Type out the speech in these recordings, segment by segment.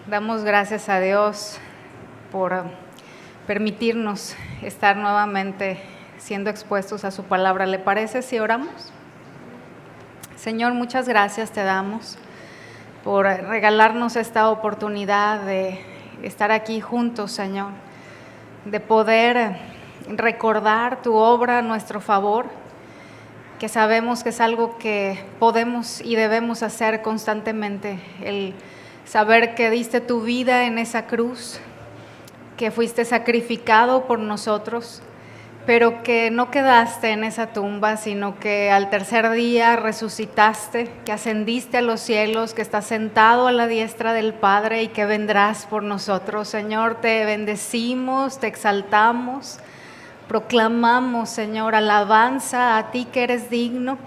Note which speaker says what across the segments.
Speaker 1: Damos gracias a Dios por permitirnos estar nuevamente siendo expuestos a su palabra. ¿Le parece si oramos? Señor, muchas gracias te damos por regalarnos esta oportunidad de estar aquí juntos, Señor, de poder recordar tu obra a nuestro favor, que sabemos que es algo que podemos y debemos hacer constantemente, el saber que diste tu vida en esa cruz, que fuiste sacrificado por nosotros, pero que no quedaste en esa tumba, sino que al tercer día resucitaste, que ascendiste a los cielos, que estás sentado a la diestra del Padre y que vendrás por nosotros. Señor, te bendecimos, te exaltamos, proclamamos, Señor, alabanza a ti que eres digno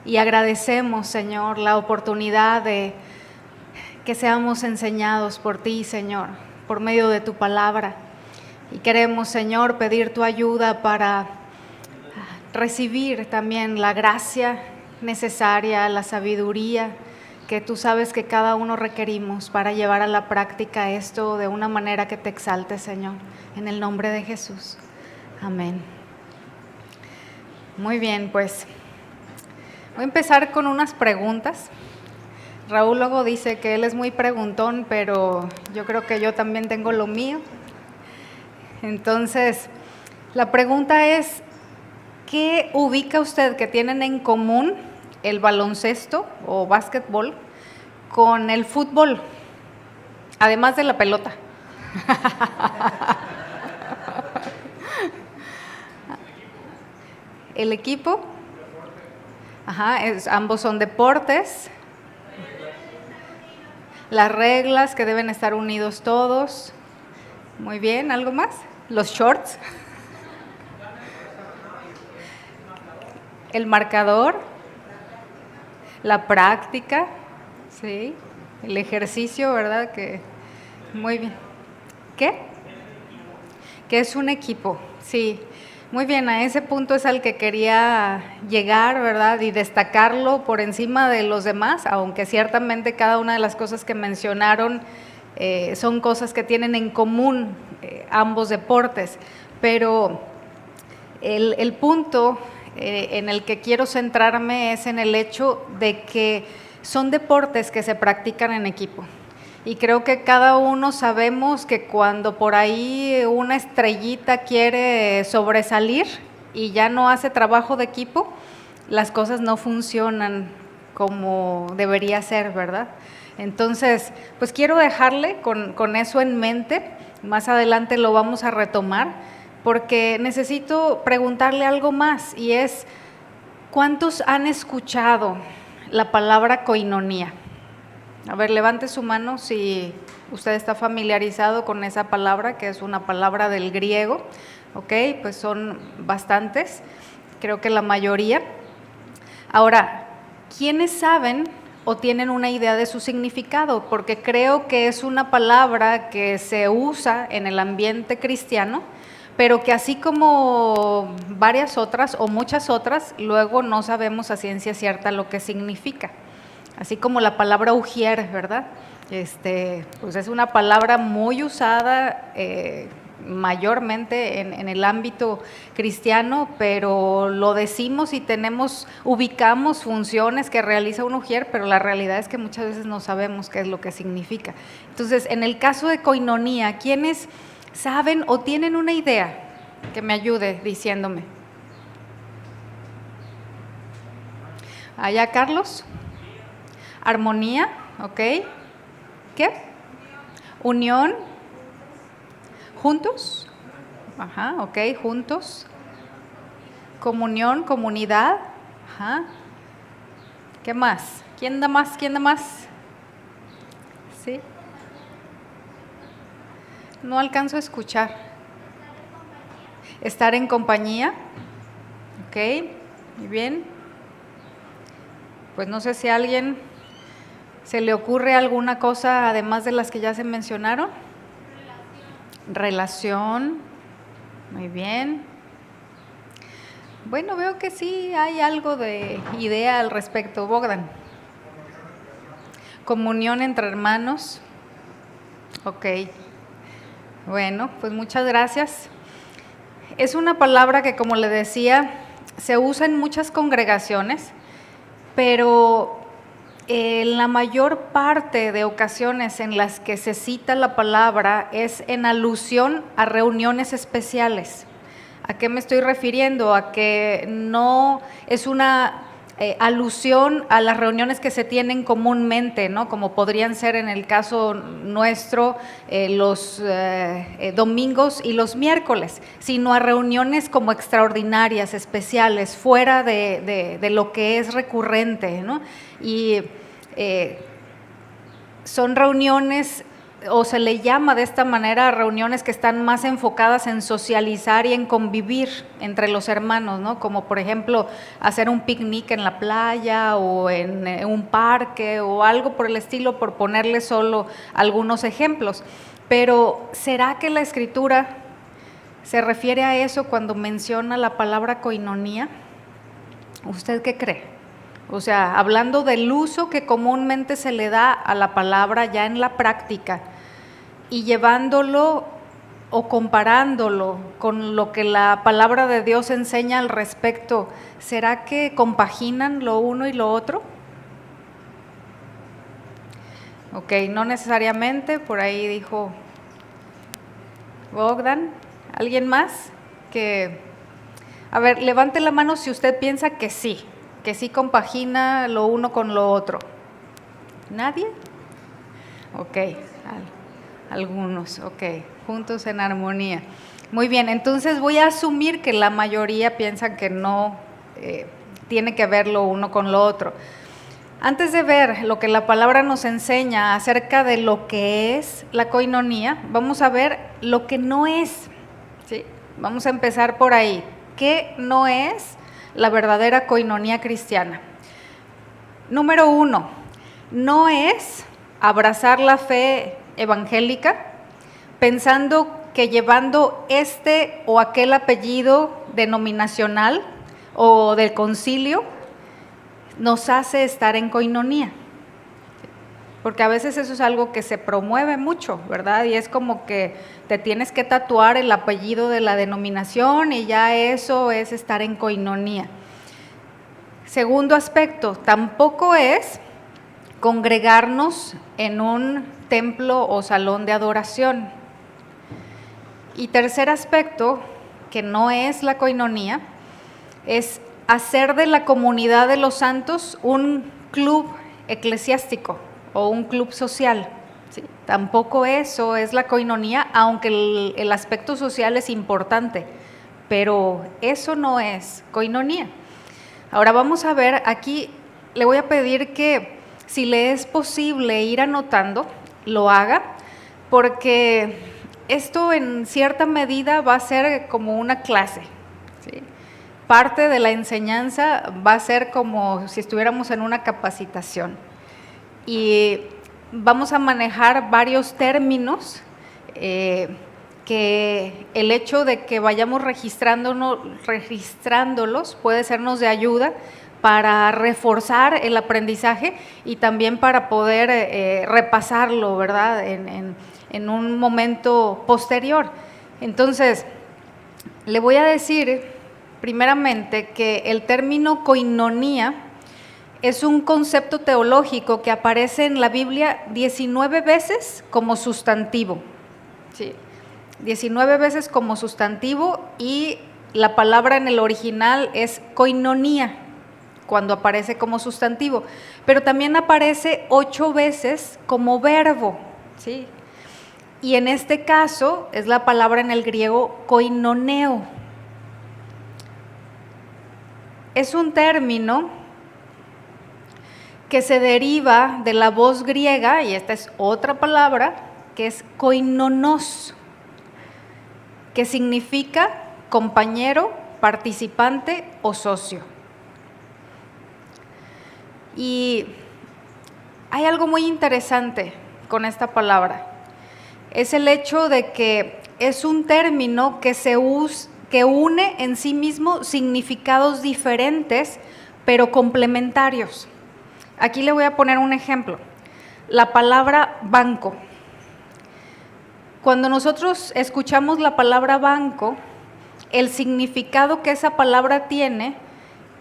Speaker 1: y agradecemos, Señor, la oportunidad de que seamos enseñados por ti, Señor, por medio de tu palabra. Y queremos, Señor, pedir tu ayuda para recibir también la gracia necesaria, la sabiduría que tú sabes que cada uno requerimos para llevar a la práctica esto de una manera que te exalte, Señor, en el nombre de Jesús. Amén. Muy bien, pues voy a empezar con unas preguntas. Raúl luego dice que él es muy preguntón, pero yo creo que yo también tengo lo mío. Entonces, la pregunta es, ¿qué ubica usted que tienen en común el baloncesto o básquetbol con el fútbol? Además de la pelota. El equipo, ambos son deportes. Las reglas que deben estar unidos todos. Muy bien, ¿algo más? Los shorts. El marcador. La práctica. Sí. El ejercicio, ¿verdad? Muy bien. ¿Qué? Que es un equipo, sí. Muy bien, a ese punto es al que quería llegar, ¿verdad? Y destacarlo por encima de los demás, aunque ciertamente cada una de las cosas que mencionaron son cosas que tienen en común ambos deportes, pero el punto en el que quiero centrarme es en el hecho de que son deportes que se practican en equipo. Y creo que cada uno sabemos que cuando por ahí una estrellita quiere sobresalir y ya no hace trabajo de equipo, las cosas no funcionan como debería ser, ¿verdad? Entonces, pues quiero dejarle con eso en mente, más adelante lo vamos a retomar, porque necesito preguntarle algo más, y es, ¿cuántos han escuchado la palabra koinonía? A ver, levante su mano si usted está familiarizado con esa palabra, que es una palabra del griego, ¿ok? Pues son bastantes, creo que la mayoría. Ahora, ¿quiénes saben o tienen una idea de su significado? Porque creo que es una palabra que se usa en el ambiente cristiano, pero que así como varias otras o muchas otras, luego no sabemos a ciencia cierta lo que significa. Así como la palabra ujier, ¿verdad? Pues es una palabra muy usada mayormente en el ámbito cristiano, pero lo decimos y ubicamos funciones que realiza un ujier, pero la realidad es que muchas veces no sabemos qué es lo que significa. Entonces, en el caso de koinonía, ¿quiénes saben o tienen una idea que me ayude diciéndome? Allá, Carlos. Armonía, ¿ok? ¿Qué? Unión. ¿Juntos? Ajá, ok, juntos. Comunión, comunidad. Ajá. ¿Qué más? ¿Quién da más? ¿Quién da más? ¿Sí? No alcanzo a escuchar. Estar en compañía. Ok, muy bien. Pues no sé si a alguien se le ocurre alguna cosa además de las que ya se mencionaron. Relación. Muy bien. Bueno, veo que sí hay algo de idea al respecto. Bogdan. Comunión entre hermanos. Ok. Bueno, pues muchas gracias. Es una palabra que, como le decía, se usa en muchas congregaciones, pero en la mayor parte de ocasiones en las que se cita la palabra es en alusión a reuniones especiales. ¿A qué me estoy refiriendo? A que no es una alusión a las reuniones que se tienen comúnmente, ¿no? Como podrían ser en el caso nuestro los domingos y los miércoles, sino a reuniones como extraordinarias, especiales, fuera de lo que es recurrente, ¿no? Y son reuniones, o se le llama de esta manera, reuniones que están más enfocadas en socializar y en convivir entre los hermanos, ¿no? Como por ejemplo hacer un picnic en la playa o en un parque o algo por el estilo, por ponerle solo algunos ejemplos. Pero ¿será que la Escritura se refiere a eso cuando menciona la palabra koinonía? ¿Usted qué cree? O sea, hablando del uso que comúnmente se le da a la palabra ya en la práctica y llevándolo o comparándolo con lo que la palabra de Dios enseña al respecto, ¿será que compaginan lo uno y lo otro? Ok, no necesariamente, por ahí dijo Bogdan. ¿Alguien más? A ver, levante la mano si usted piensa que sí compagina lo uno con lo otro. ¿Nadie? Ok, algunos, ok, juntos en armonía. Muy bien, entonces voy a asumir que la mayoría piensan que no tiene que ver lo uno con lo otro. Antes de ver lo que la palabra nos enseña acerca de lo que es la koinonía, vamos a ver lo que no es, ¿sí? Vamos a empezar por ahí. ¿Qué no es la verdadera koinonía cristiana? Número 1, no es abrazar la fe evangélica pensando que llevando este o aquel apellido denominacional o del concilio nos hace estar en koinonía. Porque a veces eso es algo que se promueve mucho, ¿verdad? Y es como que te tienes que tatuar el apellido de la denominación y ya eso es estar en koinonía. Segundo aspecto, tampoco es congregarnos en un templo o salón de adoración. Y tercer aspecto, que no es la koinonía, es hacer de la comunidad de los santos un club eclesiástico o un club social. ¿Sí? Tampoco eso es la koinonía, aunque el aspecto social es importante, pero eso no es koinonía. Ahora vamos a ver, aquí le voy a pedir que si le es posible ir anotando, lo haga, porque esto en cierta medida va a ser como una clase, ¿sí? Parte de la enseñanza va a ser como si estuviéramos en una capacitación. Y vamos a manejar varios términos que el hecho de que vayamos registrándolos puede sernos de ayuda para reforzar el aprendizaje y también para poder repasarlo, ¿verdad? En un momento posterior. Entonces, le voy a decir primeramente que el término koinonía es un concepto teológico que aparece en la Biblia 19 veces como sustantivo, ¿sí? 19 veces como sustantivo, y la palabra en el original es koinonía cuando aparece como sustantivo, pero también aparece 8 veces como verbo, ¿sí? Y en este caso es la palabra en el griego koinoneo. Es un término que se deriva de la voz griega, y esta es otra palabra, que es koinonos, que significa compañero, participante o socio. Y hay algo muy interesante con esta palabra, es el hecho de que es un término que une en sí mismo significados diferentes, pero complementarios. Aquí le voy a poner un ejemplo. La palabra banco. Cuando nosotros escuchamos la palabra banco, el significado que esa palabra tiene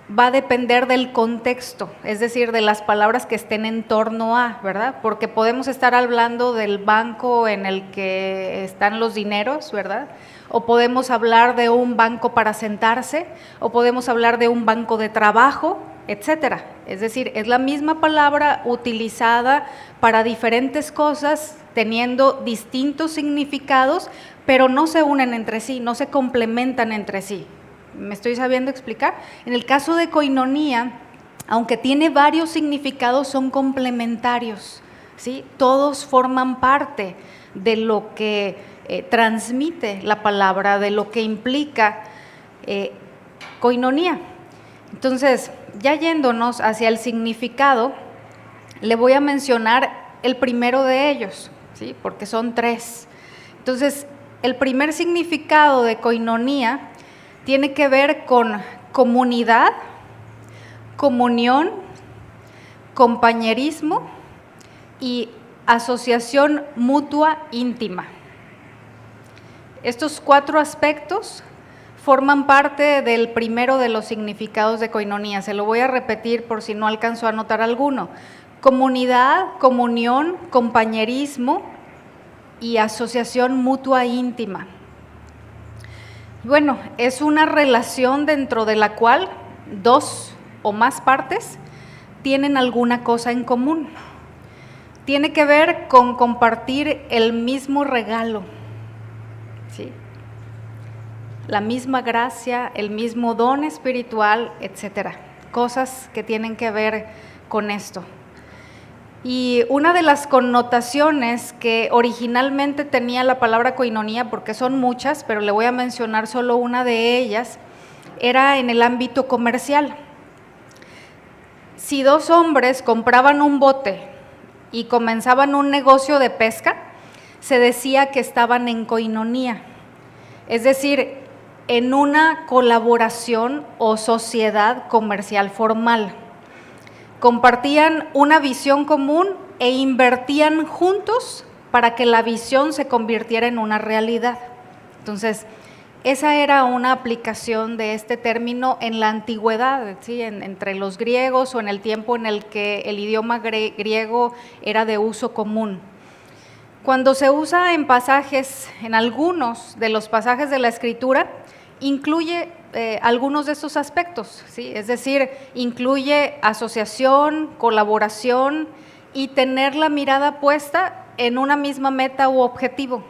Speaker 1: va a depender del contexto, es decir, de las palabras que estén en torno a, ¿verdad? Porque podemos estar hablando del banco en el que están los dineros, ¿verdad? O podemos hablar de un banco para sentarse, o podemos hablar de un banco de trabajo, etcétera. Es decir, es la misma palabra utilizada para diferentes cosas, teniendo distintos significados, pero no se unen entre sí, no se complementan entre sí. ¿Me estoy sabiendo explicar? En el caso de koinonía, aunque tiene varios significados, son complementarios, ¿sí? Todos forman parte de lo que transmite la palabra, de lo que implica koinonía. Entonces, ya yéndonos hacia el significado, le voy a mencionar el primero de ellos, ¿sí? Porque son 3. Entonces, el primer significado de koinonía tiene que ver con comunidad, comunión, compañerismo y asociación mutua íntima. Estos 4 aspectos forman parte del primero de los significados de koinonía. Se lo voy a repetir por si no alcanzó a anotar alguno. Comunidad, comunión, compañerismo y asociación mutua íntima. Bueno, es una relación dentro de la cual 2 o más partes tienen alguna cosa en común. Tiene que ver con compartir el mismo regalo, ¿sí? La misma gracia, el mismo don espiritual, etcétera. Cosas que tienen que ver con esto. Y una de las connotaciones que originalmente tenía la palabra koinonía, porque son muchas, pero le voy a mencionar solo una de ellas, era en el ámbito comercial. Si 2 hombres compraban un bote y comenzaban un negocio de pesca, se decía que estaban en koinonía, es decir, en una colaboración o sociedad comercial formal. Compartían una visión común e invertían juntos para que la visión se convirtiera en una realidad. Entonces, esa era una aplicación de este término en la antigüedad, ¿sí? Entre los griegos o en el tiempo en el que el idioma griego era de uso común. Cuando se usa en pasajes, en algunos de los pasajes de la Escritura, incluye algunos de estos aspectos, ¿sí? Es decir, incluye asociación, colaboración y tener la mirada puesta en una misma meta u objetivo,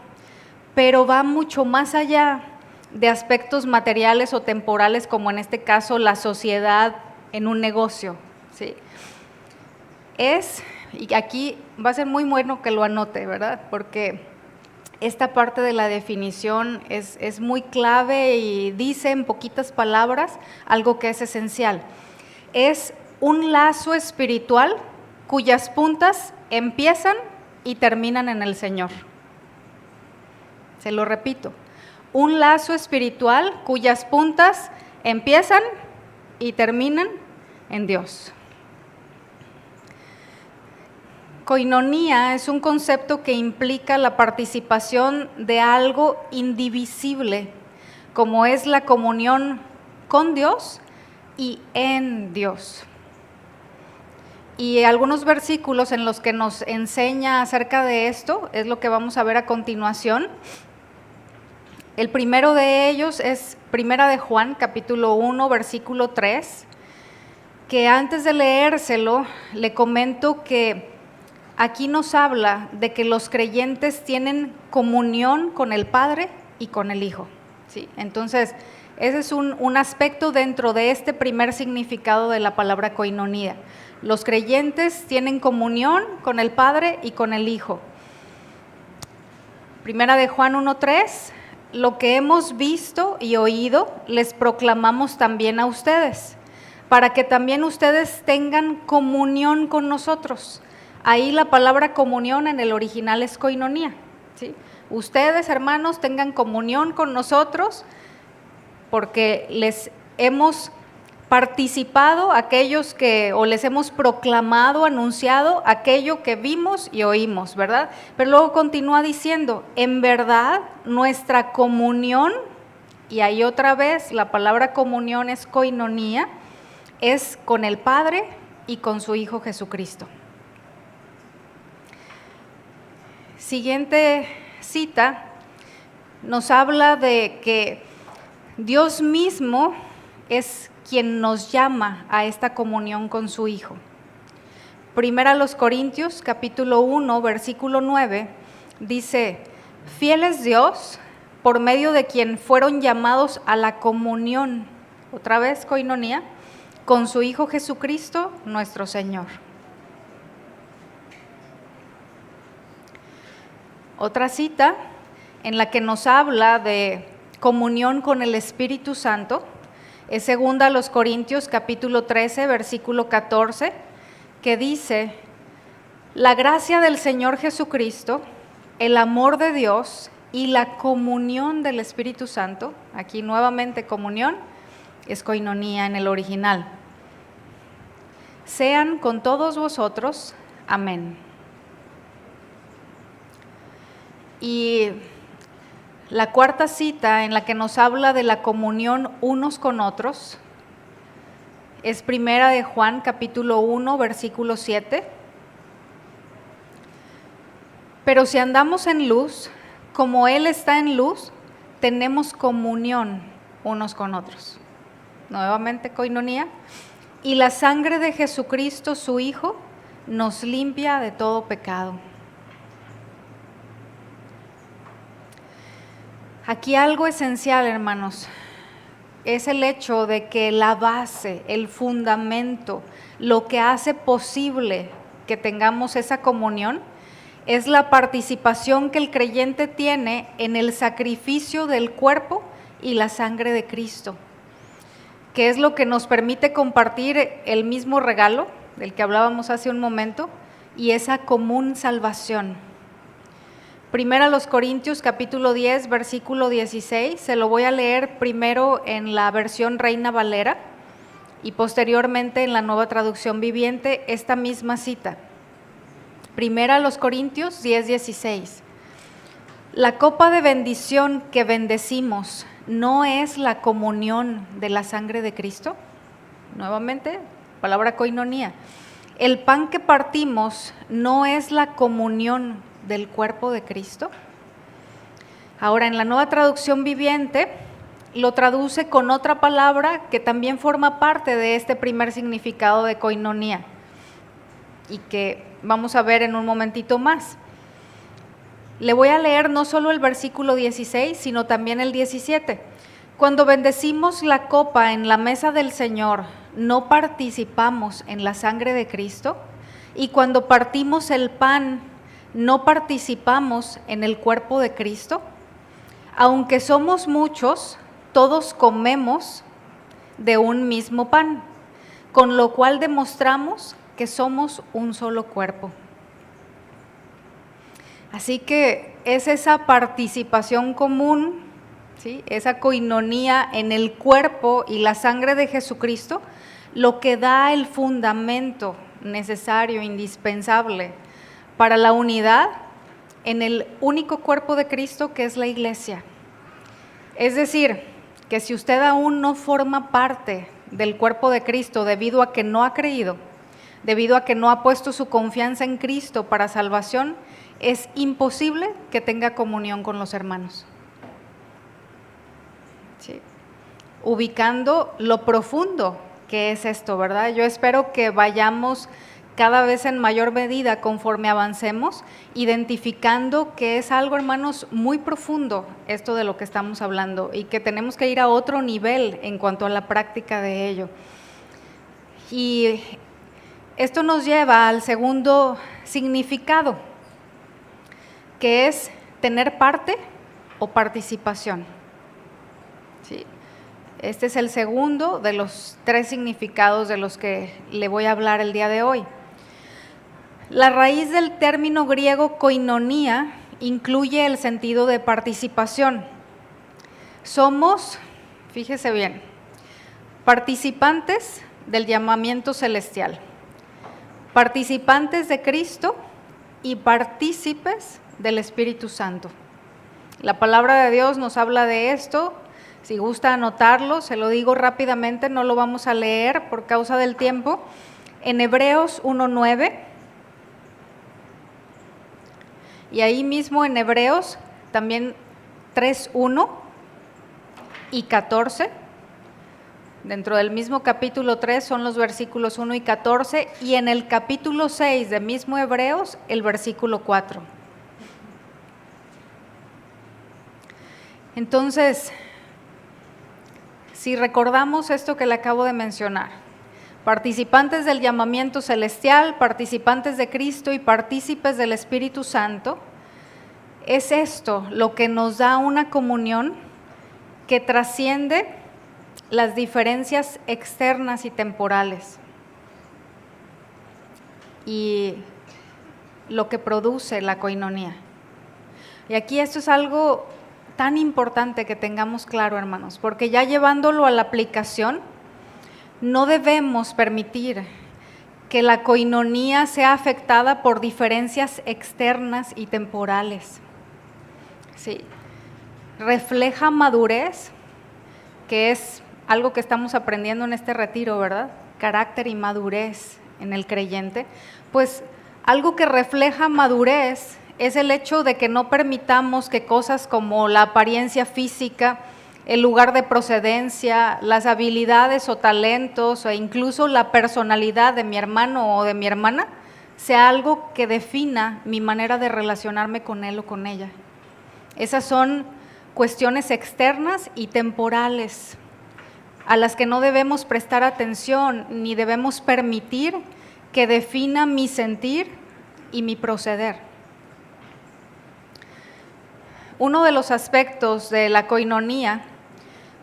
Speaker 1: pero va mucho más allá de aspectos materiales o temporales, como en este caso la sociedad en un negocio, ¿sí? Y aquí va a ser muy bueno que lo anote, ¿verdad? Porque esta parte de la definición es muy clave y dice en poquitas palabras algo que es esencial. Es un lazo espiritual cuyas puntas empiezan y terminan en el Señor. Se lo repito, un lazo espiritual cuyas puntas empiezan y terminan en Dios. Koinonía es un concepto que implica la participación de algo indivisible, como es la comunión con Dios y en Dios. Y algunos versículos en los que nos enseña acerca de esto es lo que vamos a ver a continuación. El primero de ellos es Primera de Juan, capítulo 1, versículo 3, que antes de leérselo le comento que aquí nos habla de que los creyentes tienen comunión con el Padre y con el Hijo, ¿sí? Entonces, ese es un aspecto dentro de este primer significado de la palabra koinonía. Los creyentes tienen comunión con el Padre y con el Hijo. Primera de Juan 1:3, lo que hemos visto y oído les proclamamos también a ustedes, para que también ustedes tengan comunión con nosotros. Ahí la palabra comunión en el original es koinonía, ¿sí? Ustedes, hermanos, tengan comunión con nosotros porque les hemos participado, aquellos que, o les hemos proclamado, anunciado, aquello que vimos y oímos, ¿verdad? Pero luego continúa diciendo, en verdad, nuestra comunión, y ahí otra vez la palabra comunión es koinonía, es con el Padre y con su Hijo Jesucristo. Siguiente cita nos habla de que Dios mismo es quien nos llama a esta comunión con su Hijo. Primera a los Corintios, capítulo 1, versículo 9, dice, fiel es Dios, por medio de quien fueron llamados a la comunión, otra vez koinonía, con su Hijo Jesucristo, nuestro Señor. Otra cita en la que nos habla de comunión con el Espíritu Santo es segunda a los Corintios capítulo 13, versículo 14, que dice, la gracia del Señor Jesucristo, el amor de Dios y la comunión del Espíritu Santo, aquí nuevamente comunión, es koinonía en el original, sean con todos vosotros. Amén. Y la cuarta cita en la que nos habla de la comunión unos con otros es primera de Juan capítulo 1 versículo 7. Pero si andamos en luz, como Él está en luz, tenemos comunión unos con otros. Nuevamente koinonía. Y la sangre de Jesucristo, su Hijo, nos limpia de todo pecado. Aquí algo esencial, hermanos, es el hecho de que la base, el fundamento, lo que hace posible que tengamos esa comunión, es la participación que el creyente tiene en el sacrificio del cuerpo y la sangre de Cristo, que es lo que nos permite compartir el mismo regalo del que hablábamos hace un momento y esa común salvación. Primera a los Corintios capítulo 10 versículo 16, se lo voy a leer primero en la versión Reina Valera y posteriormente en la Nueva Traducción Viviente esta misma cita. Primera a los Corintios 10, 16. La copa de bendición que bendecimos no es la comunión de la sangre de Cristo. Nuevamente, palabra koinonía. El pan que partimos no es la comunión del cuerpo de Cristo. Ahora, en la Nueva Traducción Viviente lo traduce con otra palabra que también forma parte de este primer significado de koinonía y que vamos a ver en un momentito más. Le voy a leer no solo el versículo 16, sino también el 17. Cuando bendecimos la copa en la mesa del Señor, ¿no participamos en la sangre de Cristo? Y cuando partimos el pan, ¿no participamos en el cuerpo de Cristo? Aunque somos muchos, todos comemos de un mismo pan, con lo cual demostramos que somos un solo cuerpo. Así que es esa participación común, ¿sí? Esa koinonía en el cuerpo y la sangre de Jesucristo, lo que da el fundamento necesario, indispensable para la unidad en el único cuerpo de Cristo que es la iglesia. Es decir, que si usted aún no forma parte del cuerpo de Cristo debido a que no ha creído, debido a que no ha puesto su confianza en Cristo para salvación, es imposible que tenga comunión con los hermanos. Sí. Ubicando lo profundo que es esto, ¿verdad? Yo espero que vayamos cada vez en mayor medida conforme avancemos, identificando que es algo, hermanos, muy profundo esto de lo que estamos hablando y que tenemos que ir a otro nivel en cuanto a la práctica de ello. Y esto nos lleva al segundo significado, que es tener parte o participación. ¿Sí? Este es el segundo de los tres significados de los que le voy a hablar el día de hoy. La raíz del término griego koinonía incluye el sentido de participación. Somos, fíjese bien, Participantes del llamamiento celestial, participantes de Cristo y partícipes del Espíritu Santo. La palabra de Dios nos habla de esto. Si gusta anotarlo, se lo digo rápidamente, no lo vamos a leer por causa del tiempo. En Hebreos 1:9, y ahí mismo en Hebreos también 3:1 y 14. Dentro del mismo capítulo 3 son los versículos 1 y 14, y en el capítulo 6 de mismo Hebreos, el versículo 4. Entonces, si recordamos esto que le acabo de mencionar, participantes del llamamiento celestial, participantes de Cristo y partícipes del Espíritu Santo, es esto lo que nos da una comunión que trasciende las diferencias externas y temporales, y lo que produce la coinonía. Y aquí esto es algo tan importante que tengamos claro, hermanos, porque ya llevándolo a la aplicación, no debemos permitir que la coinonía sea afectada por diferencias externas y temporales. Sí, refleja madurez, que es algo que estamos aprendiendo en este retiro, ¿verdad? Carácter y madurez en el creyente. Pues algo que refleja madurez es el hecho de que no permitamos que cosas como la apariencia física, el lugar de procedencia, las habilidades o talentos, o incluso la personalidad de mi hermano o de mi hermana, sea algo que defina mi manera de relacionarme con él o con ella. Esas son cuestiones externas y temporales a las que no debemos prestar atención ni debemos permitir que defina mi sentir y mi proceder. Uno de los aspectos de la coinonía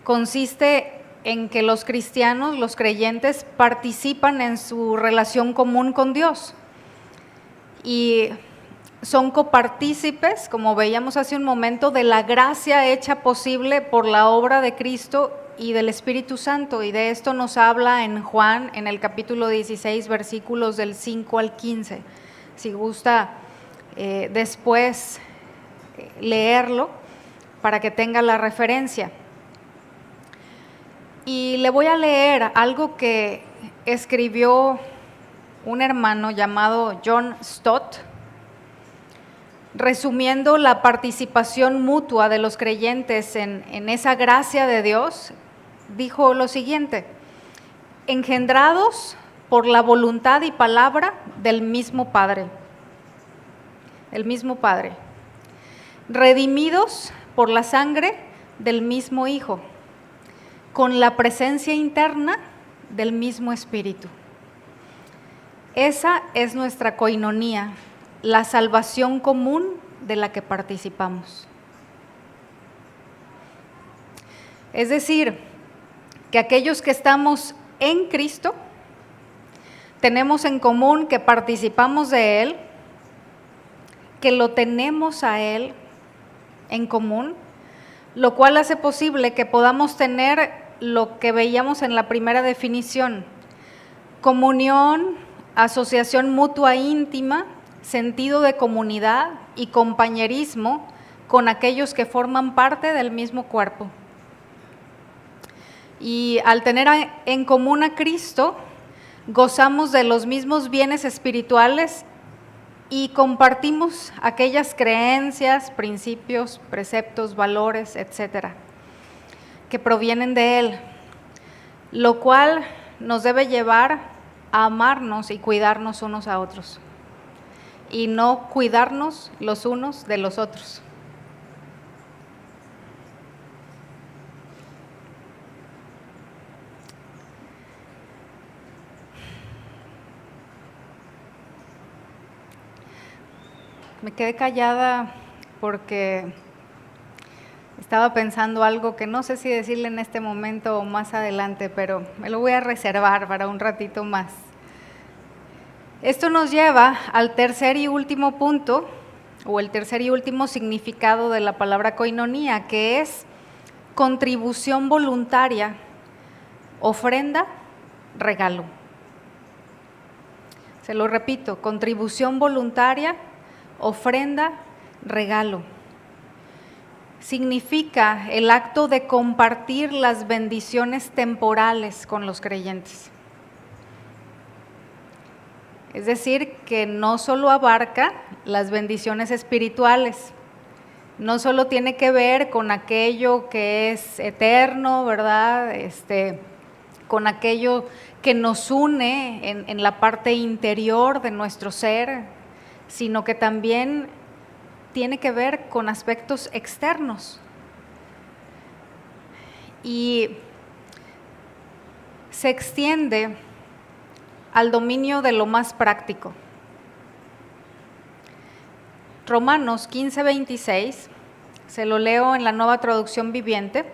Speaker 1: consiste en que los cristianos, los creyentes, participan en su relación común con Dios y son copartícipes, como veíamos hace un momento, de la gracia hecha posible por la obra de Cristo y del Espíritu Santo, y de esto nos habla en Juan, en el capítulo 16, versículos del 5 al 15. Si gusta después leerlo para que tenga la referencia. Y le voy a leer algo que escribió un hermano llamado John Stott, resumiendo la participación mutua de los creyentes en esa gracia de Dios. Dijo lo siguiente: engendrados por la voluntad y palabra del mismo Padre, redimidos por la sangre del mismo Hijo, con la presencia interna del mismo Espíritu. Esa es nuestra coinonía, la salvación común de la que participamos. Es decir, que aquellos que estamos en Cristo tenemos en común que participamos de Él, que lo tenemos a Él en común, lo cual hace posible que podamos tener lo que veíamos en la primera definición: comunión, asociación mutua íntima, sentido de comunidad y compañerismo con aquellos que forman parte del mismo cuerpo. Y al tener en común a Cristo, gozamos de los mismos bienes espirituales y compartimos aquellas creencias, principios, preceptos, valores, etcétera, que provienen de Él, lo cual nos debe llevar a amarnos y cuidarnos unos a otros, y no cuidarnos los unos de los otros. Me quedé callada porque estaba pensando algo que no sé si decirle en este momento o más adelante, pero me lo voy a reservar para un ratito más. Esto nos lleva al tercer y último punto, o el tercer y último significado de la palabra coinonía, que es contribución voluntaria ofrenda, regalo. Se lo repito, contribución voluntaria, ofrenda, regalo. Significa el acto de compartir las bendiciones temporales con los creyentes. Es decir, que no solo abarca las bendiciones espirituales, no solo tiene que ver con aquello que es eterno, ¿verdad? Con aquello que nos une en la parte interior de nuestro ser, sino que también tiene que ver con aspectos externos. Y se extiende al dominio de lo más práctico. Romanos 15:26, se lo leo en la Nueva Traducción Viviente.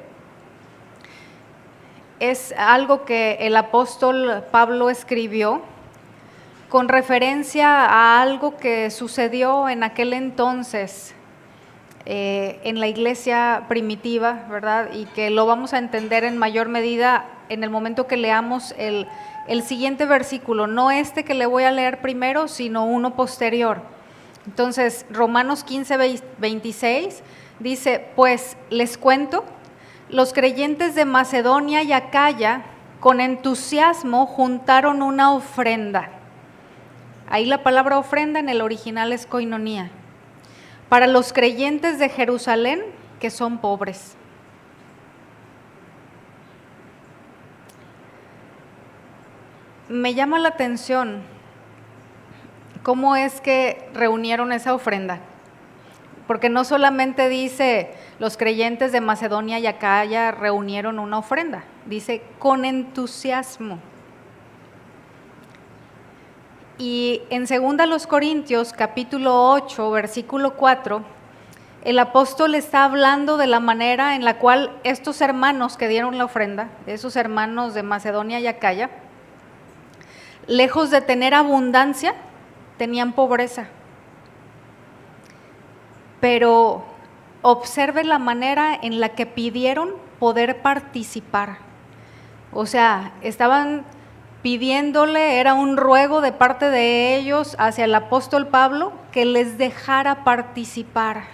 Speaker 1: Es algo que el apóstol Pablo escribió con referencia a algo que sucedió en aquel entonces en la iglesia primitiva, ¿verdad? Y que lo vamos a entender en mayor medida en el momento que leamos el siguiente versículo, no este que le voy a leer primero, sino uno posterior. Entonces, Romanos 15:26 dice, pues les cuento, los creyentes de Macedonia y Acaya con entusiasmo juntaron una ofrenda. Ahí la palabra ofrenda en el original es koinonía. Para los creyentes de Jerusalén que son pobres. Me llama la atención cómo es que reunieron esa ofrenda. Porque no solamente dice los creyentes de Macedonia y Acaya reunieron una ofrenda, dice con entusiasmo. Y en 2 Corintios capítulo 8, versículo 4, el apóstol está hablando de la manera en la cual estos hermanos que dieron la ofrenda, esos hermanos de Macedonia y Acaya, lejos de tener abundancia, tenían pobreza. Pero observe la manera en la que pidieron poder participar. O sea, estaban pidiéndole, era un ruego de parte de ellos hacia el apóstol Pablo que les dejara participar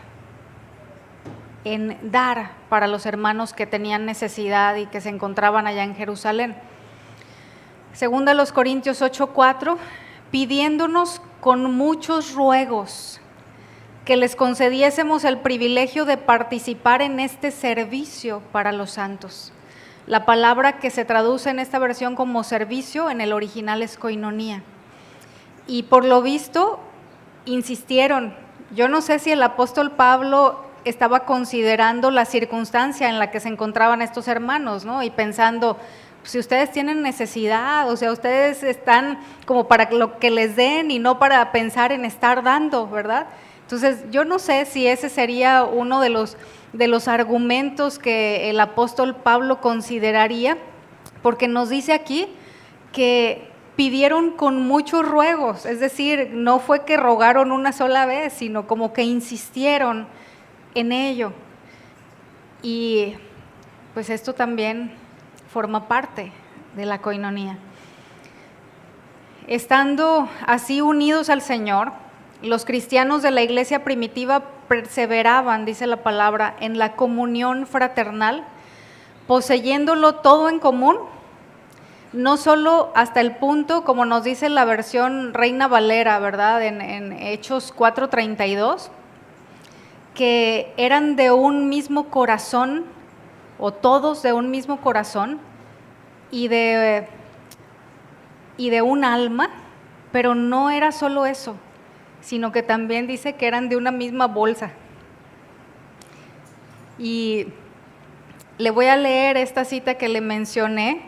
Speaker 1: en dar para los hermanos que tenían necesidad y que se encontraban allá en Jerusalén. Segunda los Corintios 8:4, pidiéndonos con muchos ruegos que les concediésemos el privilegio de participar en este servicio para los santos. La palabra que se traduce en esta versión como servicio, en el original es koinonía. Y por lo visto, insistieron. Yo no sé si el apóstol Pablo estaba considerando la circunstancia en la que se encontraban estos hermanos, ¿no? Y pensando, si ustedes tienen necesidad, o sea, ustedes están como para lo que les den y no para pensar en estar dando, ¿verdad? Entonces, yo no sé si ese sería uno de los argumentos que el apóstol Pablo consideraría, porque nos dice aquí que pidieron con muchos ruegos, es decir, no fue que rogaron una sola vez, sino como que insistieron en ello. Y pues esto también forma parte de la koinonía. Estando así unidos al Señor, los cristianos de la iglesia primitiva perseveraban, dice la palabra, en la comunión fraternal, poseyéndolo todo en común, no solo hasta el punto, como nos dice la versión Reina Valera, ¿verdad? En Hechos 4:32, que eran de un mismo corazón, o todos de un mismo corazón, y de un alma, pero no era solo eso, sino que también dice que eran de una misma bolsa. Y le voy a leer esta cita que le mencioné,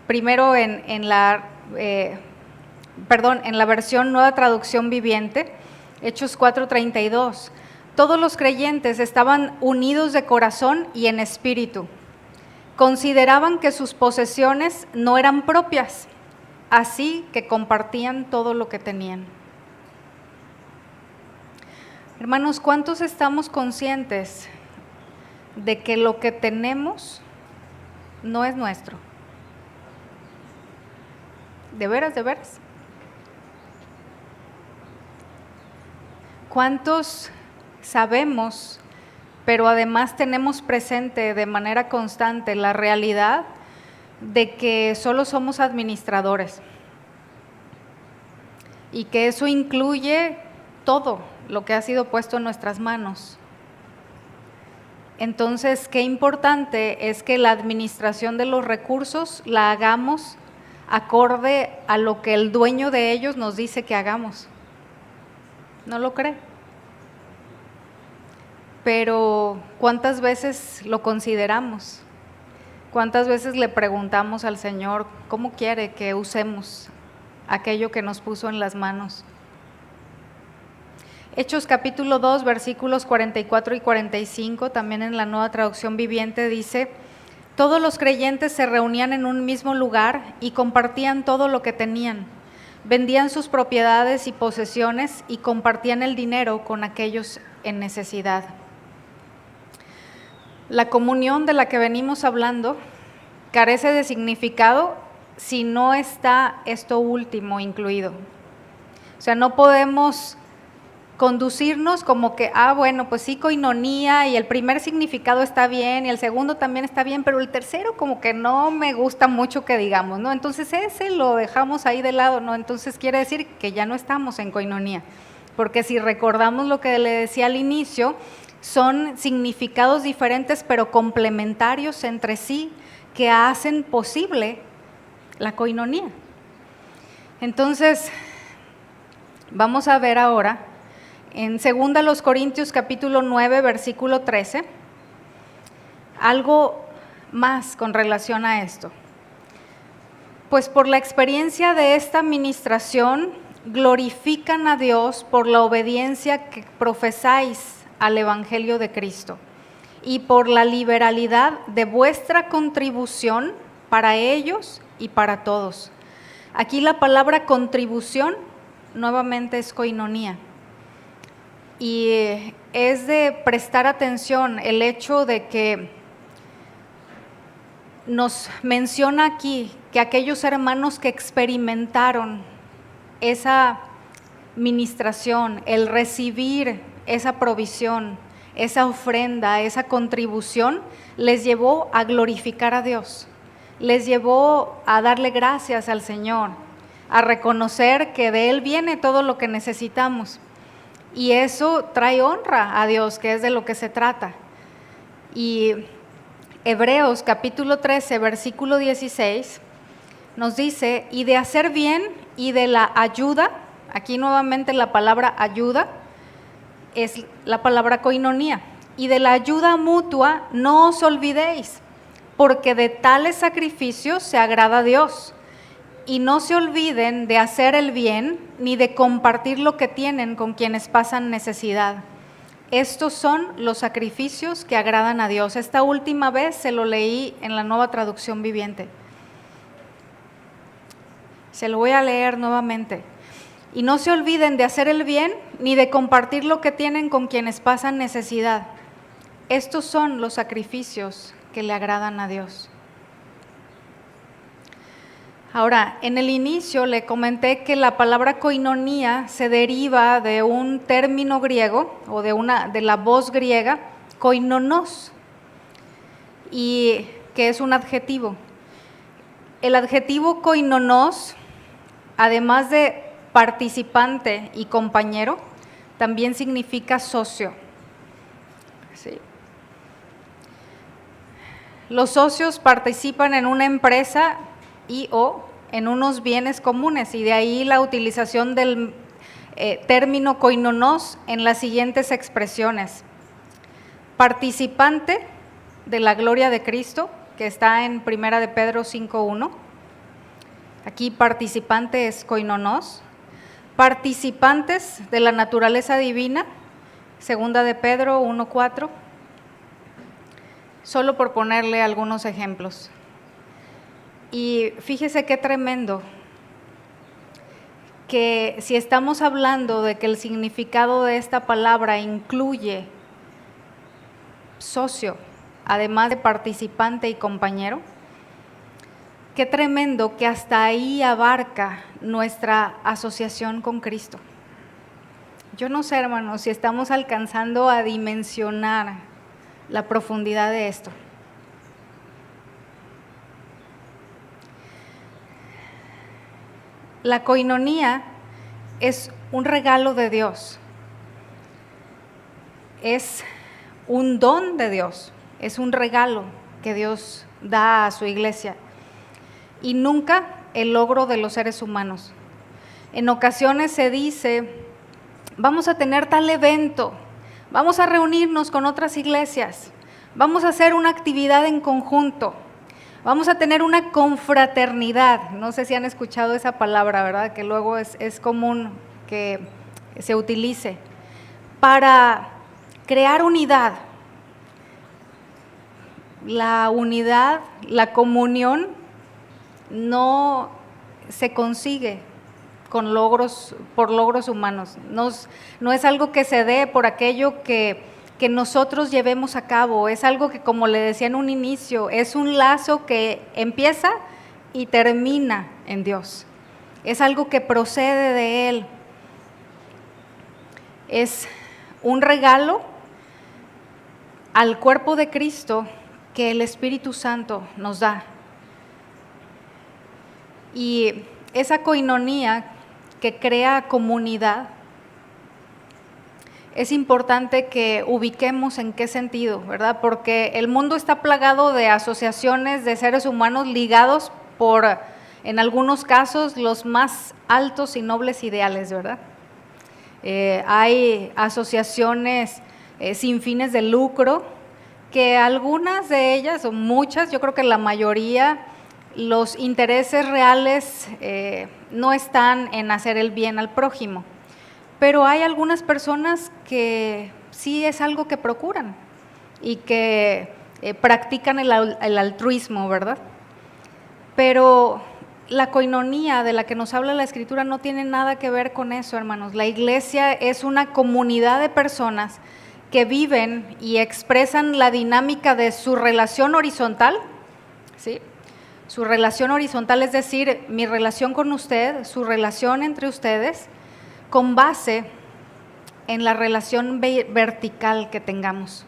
Speaker 1: primero en la versión Nueva Traducción Viviente, Hechos 4:32. Todos los creyentes estaban unidos de corazón y en espíritu. Consideraban que sus posesiones no eran propias, así que compartían todo lo que tenían. Hermanos, ¿cuántos estamos conscientes de que lo que tenemos no es nuestro. ¿De veras, de veras? ¿Cuántos sabemos, pero además tenemos presente de manera constante la realidad de que solo somos administradores? Y que eso incluye todo lo que ha sido puesto en nuestras manos. Entonces, qué importante es que la administración de los recursos la hagamos acorde a lo que el dueño de ellos nos dice que hagamos. ¿No lo cree? Pero ¿cuántas veces lo consideramos? ¿Cuántas veces le preguntamos al Señor cómo quiere que usemos aquello que nos puso en las manos? Hechos capítulo 2, versículos 44 y 45, también en la Nueva Traducción Viviente, dice: todos los creyentes se reunían en un mismo lugar y compartían todo lo que tenían. Vendían sus propiedades y posesiones y compartían el dinero con aquellos en necesidad. La comunión de la que venimos hablando carece de significado si no está esto último incluido. O sea, no podemos conducirnos como que, bueno, pues sí, koinonía, y el primer significado está bien, y el segundo también está bien, pero el tercero como que no me gusta mucho que digamos, ¿no? Entonces ese lo dejamos ahí de lado, ¿no? Entonces quiere decir que ya no estamos en koinonía, porque si recordamos lo que le decía al inicio, son significados diferentes pero complementarios entre sí que hacen posible la koinonía. Entonces, vamos a ver ahora en 2 Corintios capítulo 9, versículo 13, algo más con relación a esto. Pues por la experiencia de esta administración, glorifican a Dios por la obediencia que profesáis al Evangelio de Cristo y por la liberalidad de vuestra contribución para ellos y para todos. Aquí la palabra contribución nuevamente es koinonía. Y es de prestar atención el hecho de que nos menciona aquí que aquellos hermanos que experimentaron esa ministración, el recibir esa provisión, esa ofrenda, esa contribución, les llevó a glorificar a Dios, les llevó a darle gracias al Señor, a reconocer que de Él viene todo lo que necesitamos. Y eso trae honra a Dios, que es de lo que se trata. Y Hebreos capítulo 13, versículo 16, nos dice: y de hacer bien y de la ayuda, aquí nuevamente la palabra ayuda es la palabra koinonía, y de la ayuda mutua no os olvidéis, porque de tales sacrificios se agrada a Dios. Y no se olviden de hacer el bien, ni de compartir lo que tienen con quienes pasan necesidad. Estos son los sacrificios que agradan a Dios. Esta última vez se lo leí en la Nueva Traducción Viviente. Se lo voy a leer nuevamente. Y no se olviden de hacer el bien, ni de compartir lo que tienen con quienes pasan necesidad. Estos son los sacrificios que le agradan a Dios. Ahora, en el inicio le comenté que la palabra koinonía se deriva de un término griego o de la voz griega koinonos, y que es un adjetivo. El adjetivo koinonos, además de participante y compañero, también significa socio. Sí. Los socios participan en una empresa o en unos bienes comunes, y de ahí la utilización del término koinonos en las siguientes expresiones: participante de la gloria de Cristo, que está en 1 de Pedro 5:1, aquí participante es koinonos; participantes de la naturaleza divina, 2 de Pedro 1:4, solo por ponerle algunos ejemplos. Y fíjese qué tremendo, que si estamos hablando de que el significado de esta palabra incluye socio, además de participante y compañero, qué tremendo que hasta ahí abarca nuestra asociación con Cristo. Yo no sé, hermanos, si estamos alcanzando a dimensionar la profundidad de esto. La coinonía es un regalo de Dios, es un don de Dios, es un regalo que Dios da a su iglesia y nunca el logro de los seres humanos. En ocasiones se dice, vamos a tener tal evento, vamos a reunirnos con otras iglesias, vamos a hacer una actividad en conjunto, vamos a tener una confraternidad. No sé si han escuchado esa palabra, ¿verdad? Que luego es común que se utilice para crear unidad. La unidad, la comunión no se consigue por logros humanos. No es algo que se dé por aquello que nosotros llevemos a cabo. Es algo que, como le decía en un inicio, es un lazo que empieza y termina en Dios. Es algo que procede de Él. Es un regalo al cuerpo de Cristo que el Espíritu Santo nos da. Y esa coinonía que crea comunidad, es importante que ubiquemos en qué sentido, ¿verdad? Porque el mundo está plagado de asociaciones de seres humanos ligados por, en algunos casos, los más altos y nobles ideales, ¿verdad? Hay asociaciones sin fines de lucro, que algunas de ellas, o muchas, yo creo que la mayoría, los intereses reales no están en hacer el bien al prójimo, pero hay algunas personas que sí es algo que procuran y que practican el altruismo, ¿verdad? Pero la coinonía de la que nos habla la Escritura no tiene nada que ver con eso, hermanos. La iglesia es una comunidad de personas que viven y expresan la dinámica de su relación horizontal, ¿sí? Su relación horizontal, es decir, mi relación con usted, su relación entre ustedes, con base en la relación vertical que tengamos.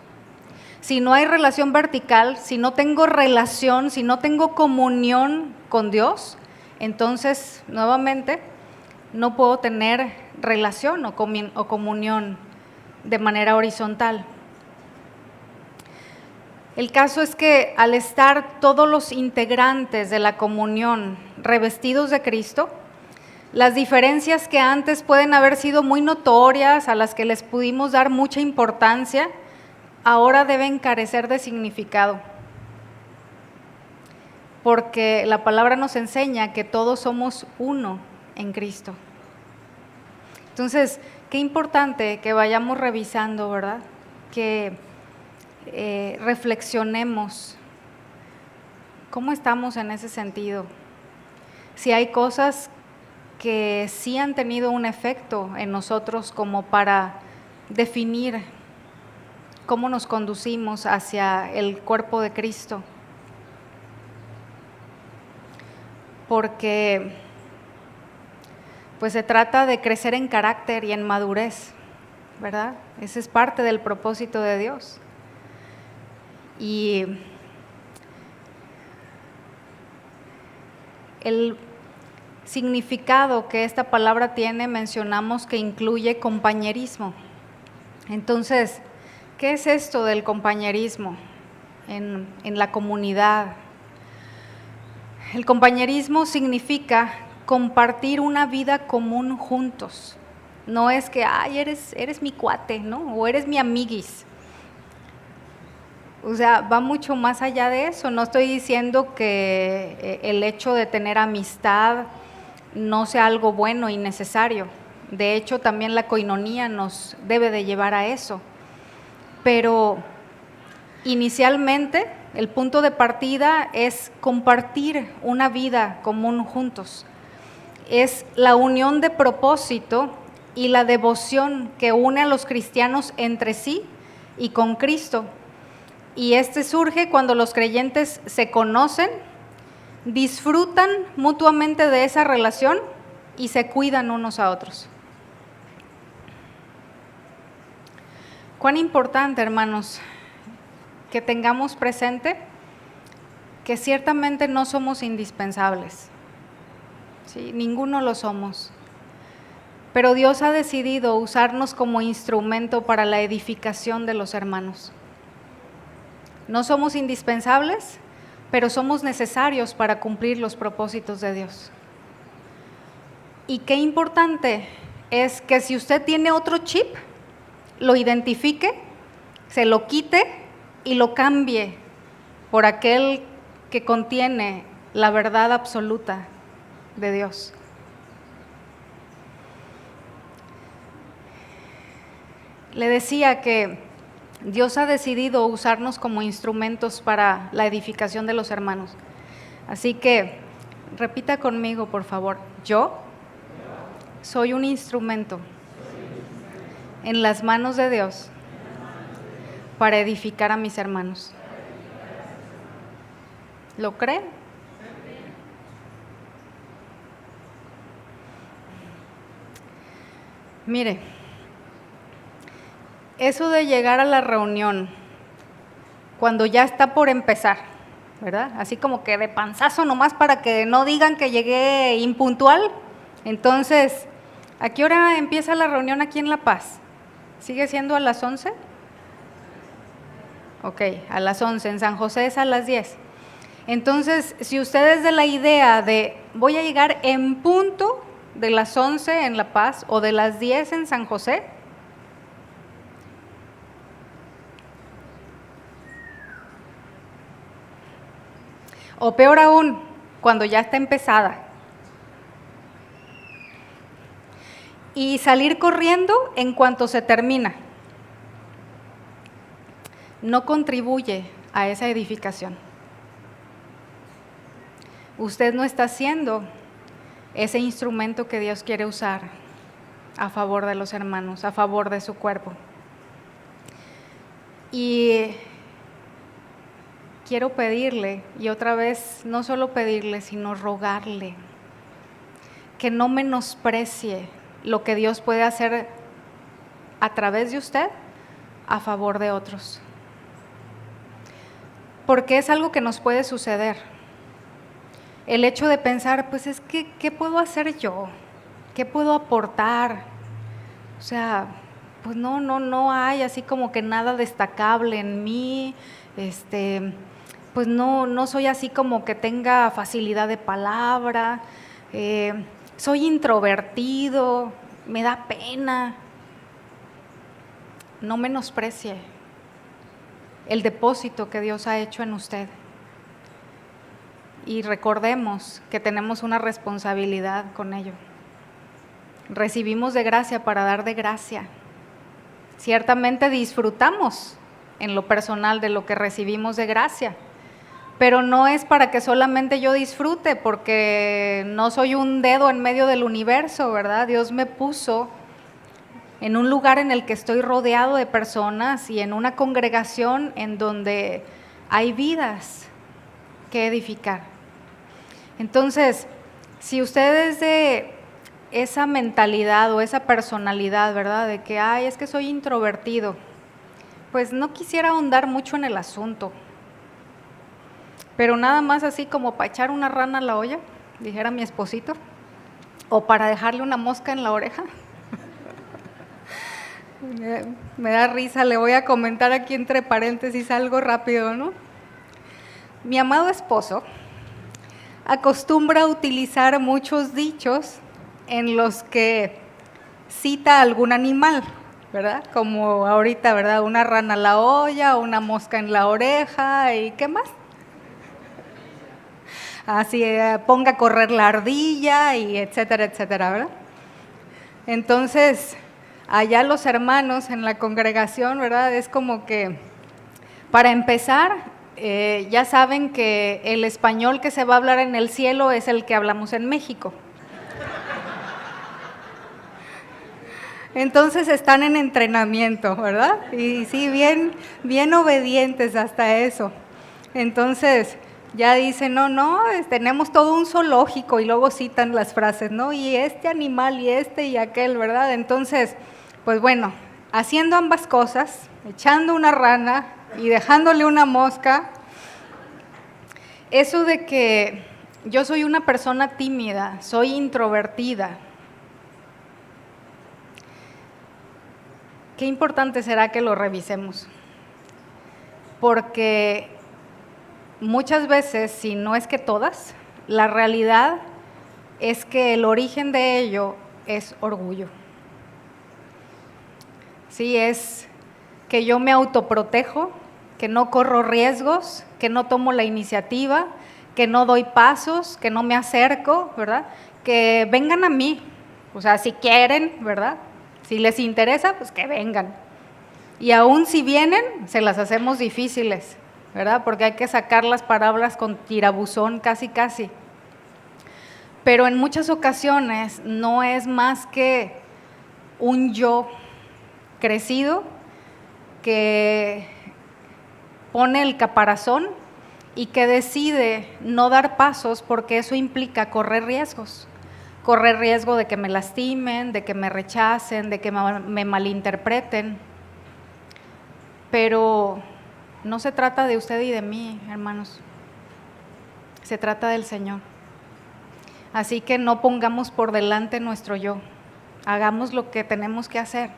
Speaker 1: Si no hay relación vertical, si no tengo relación, si no tengo comunión con Dios, entonces, nuevamente, no puedo tener relación o comunión de manera horizontal. El caso es que al estar todos los integrantes de la comunión revestidos de Cristo, las diferencias que antes pueden haber sido muy notorias, a las que les pudimos dar mucha importancia, ahora deben carecer de significado. Porque la palabra nos enseña que todos somos uno en Cristo. Entonces, qué importante que vayamos revisando, ¿verdad? Que reflexionemos cómo estamos en ese sentido. Si hay cosas que sí han tenido un efecto en nosotros como para definir cómo nos conducimos hacia el cuerpo de Cristo. Porque pues se trata de crecer en carácter y en madurez, ¿verdad? Ese es parte del propósito de Dios. Y el significado que esta palabra tiene, mencionamos que incluye compañerismo. Entonces, ¿qué es esto del compañerismo en la comunidad? El compañerismo significa compartir una vida común juntos. No es que, ay, eres mi cuate, ¿no? O eres mi amiguis. O sea, va mucho más allá de eso. No estoy diciendo que el hecho de tener amistad no sea algo bueno y necesario. De hecho, también la coinonía nos debe de llevar a eso. Pero inicialmente, el punto de partida es compartir una vida común juntos. Es la unión de propósito y la devoción que une a los cristianos entre sí y con Cristo. Y surge cuando los creyentes se conocen, disfrutan mutuamente de esa relación y se cuidan unos a otros. Cuán importante, hermanos, que tengamos presente que ciertamente no somos indispensables, ¿sí? Ninguno lo somos, pero Dios ha decidido usarnos como instrumento para la edificación de los hermanos. No somos indispensables, pero somos necesarios para cumplir los propósitos de Dios. Y qué importante es que si usted tiene otro chip, lo identifique, se lo quite y lo cambie por aquel que contiene la verdad absoluta de Dios. Le decía que Dios ha decidido usarnos como instrumentos para la edificación de los hermanos. Así que repita conmigo, por favor. Yo soy un instrumento en las manos de Dios para edificar a mis hermanos. ¿Lo cree? Mire, eso de llegar a la reunión cuando ya está por empezar, ¿verdad? Así como que de panzazo nomás para que no digan que llegué impuntual. Entonces, ¿a qué hora empieza la reunión aquí en La Paz? ¿Sigue siendo a las 11? Ok, a las 11, en San José es a las 10. Entonces, si usted es de la idea de voy a llegar en punto de las 11 en La Paz o de las 10 en San José, o peor aún, cuando ya está empezada, y salir corriendo en cuanto se termina, no contribuye a esa edificación. Usted no está siendo ese instrumento que Dios quiere usar a favor de los hermanos, a favor de su cuerpo. Y quiero pedirle, y otra vez, no solo pedirle, sino rogarle, que no menosprecie lo que Dios puede hacer a través de usted a favor de otros. Porque es algo que nos puede suceder. El hecho de pensar, pues es que, ¿qué puedo hacer yo? ¿Qué puedo aportar? O sea, pues no hay así como que nada destacable en mí, pues no soy así como que tenga facilidad de palabra, soy introvertido, me da pena. No menosprecie el depósito que Dios ha hecho en usted. Y recordemos que tenemos una responsabilidad con ello. Recibimos de gracia para dar de gracia. Ciertamente disfrutamos en lo personal de lo que recibimos de gracia, pero no es para que solamente yo disfrute, porque no soy un dedo en medio del universo, ¿verdad? Dios me puso en un lugar en el que estoy rodeado de personas y en una congregación en donde hay vidas que edificar. Entonces, si usted es de esa mentalidad o esa personalidad, ¿verdad? De que, es que soy introvertido, pues no quisiera ahondar mucho en el asunto, pero nada más así como para echar una rana a la olla, dijera mi esposito, o para dejarle una mosca en la oreja. Me da risa, le voy a comentar aquí entre paréntesis algo rápido, ¿no? Mi amado esposo acostumbra a utilizar muchos dichos en los que cita algún animal, ¿verdad? Como ahorita, ¿verdad? Una rana a la olla, una mosca en la oreja, ¿y qué más? Así, ponga a correr la ardilla, y etcétera, etcétera, ¿verdad? Entonces, allá los hermanos en la congregación, ¿verdad? Es como que, para empezar, ya saben que el español que se va a hablar en el cielo es el que hablamos en México. Entonces están en entrenamiento, ¿verdad? Y sí, bien obedientes hasta eso. Entonces, ya dicen, no, tenemos todo un zoológico y luego citan las frases, ¿no? Y este animal y este y aquel, ¿verdad? Entonces, pues bueno, haciendo ambas cosas, echando una rana y dejándole una mosca, eso de que yo soy una persona tímida, soy introvertida, qué importante será que lo revisemos, porque muchas veces, si no es que todas, la realidad es que el origen de ello es orgullo. Sí, es que yo me autoprotejo, que no corro riesgos, que no tomo la iniciativa, que no doy pasos, que no me acerco, ¿verdad? Que vengan a mí, o sea, si quieren, ¿verdad? Si les interesa, pues que vengan. Y aún si vienen, se las hacemos difíciles, ¿verdad? Porque hay que sacar las palabras con tirabuzón casi. Pero en muchas ocasiones no es más que un yo crecido que pone el caparazón y que decide no dar pasos porque eso implica correr riesgos. Correr riesgo de que me lastimen, de que me rechacen, de que me malinterpreten. Pero no se trata de usted y de mí, hermanos. Se trata del Señor. Así que no pongamos por delante nuestro yo. Hagamos lo que tenemos que hacer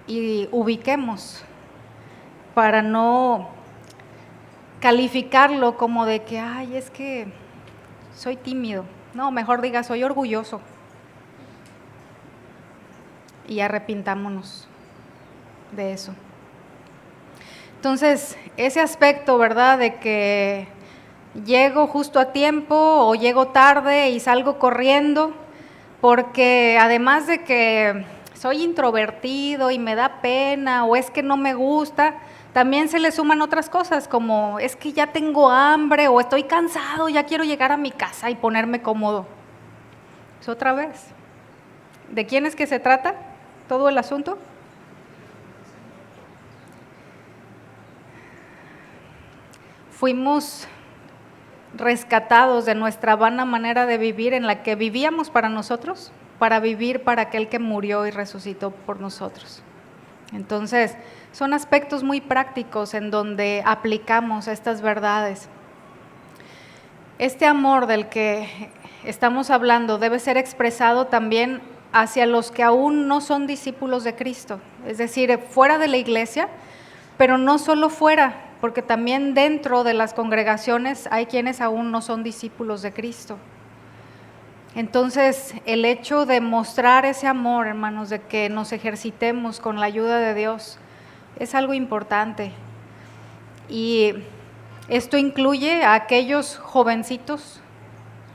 Speaker 1: y ubiquemos para no calificarlo como de que, ay, es que soy tímido. No, mejor diga, soy orgulloso. Y arrepintámonos de eso. Entonces, ese aspecto, ¿verdad?, de que llego justo a tiempo o llego tarde y salgo corriendo, porque además de que soy introvertido y me da pena o es que no me gusta, también se le suman otras cosas como es que ya tengo hambre o estoy cansado, ya quiero llegar a mi casa y ponerme cómodo. Es otra vez. ¿De quién es que se trata todo el asunto? Fuimos rescatados de nuestra vana manera de vivir en la que vivíamos para nosotros, para vivir para aquel que murió y resucitó por nosotros. Entonces, son aspectos muy prácticos en donde aplicamos estas verdades. Este amor del que estamos hablando debe ser expresado también hacia los que aún no son discípulos de Cristo, es decir, fuera de la iglesia, pero no solo fuera, porque también dentro de las congregaciones hay quienes aún no son discípulos de Cristo. Entonces, el hecho de mostrar ese amor, hermanos, de que nos ejercitemos con la ayuda de Dios, es algo importante. Y esto incluye a aquellos jovencitos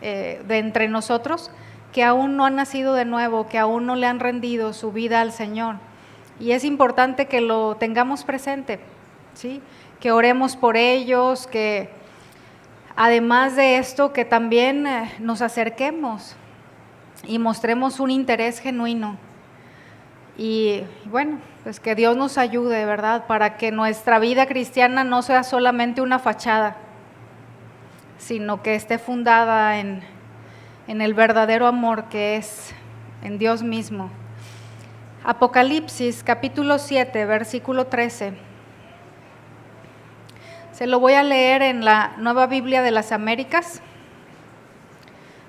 Speaker 1: de entre nosotros que aún no han nacido de nuevo, que aún no le han rendido su vida al Señor. Y es importante que lo tengamos presente, ¿sí? Que oremos por ellos, que además de esto, que también nos acerquemos y mostremos un interés genuino. Y bueno, pues que Dios nos ayude, ¿verdad? Para que nuestra vida cristiana no sea solamente una fachada, sino que esté fundada en el verdadero amor que es en Dios mismo. Apocalipsis capítulo 7, versículo 13. Se lo voy a leer en la Nueva Biblia de las Américas.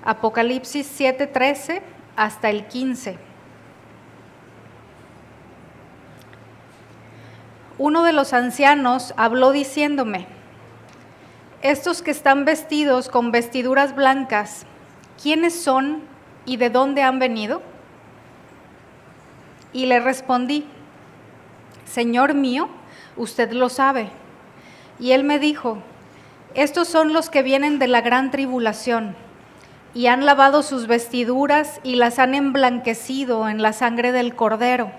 Speaker 1: Apocalipsis 7, 13 hasta el 15. Uno de los ancianos habló diciéndome: estos que están vestidos con vestiduras blancas, ¿quiénes son y de dónde han venido? Y le respondí: Señor mío, usted lo sabe. Y él me dijo: estos son los que vienen de la gran tribulación, y han lavado sus vestiduras y las han emblanquecido en la sangre del Cordero.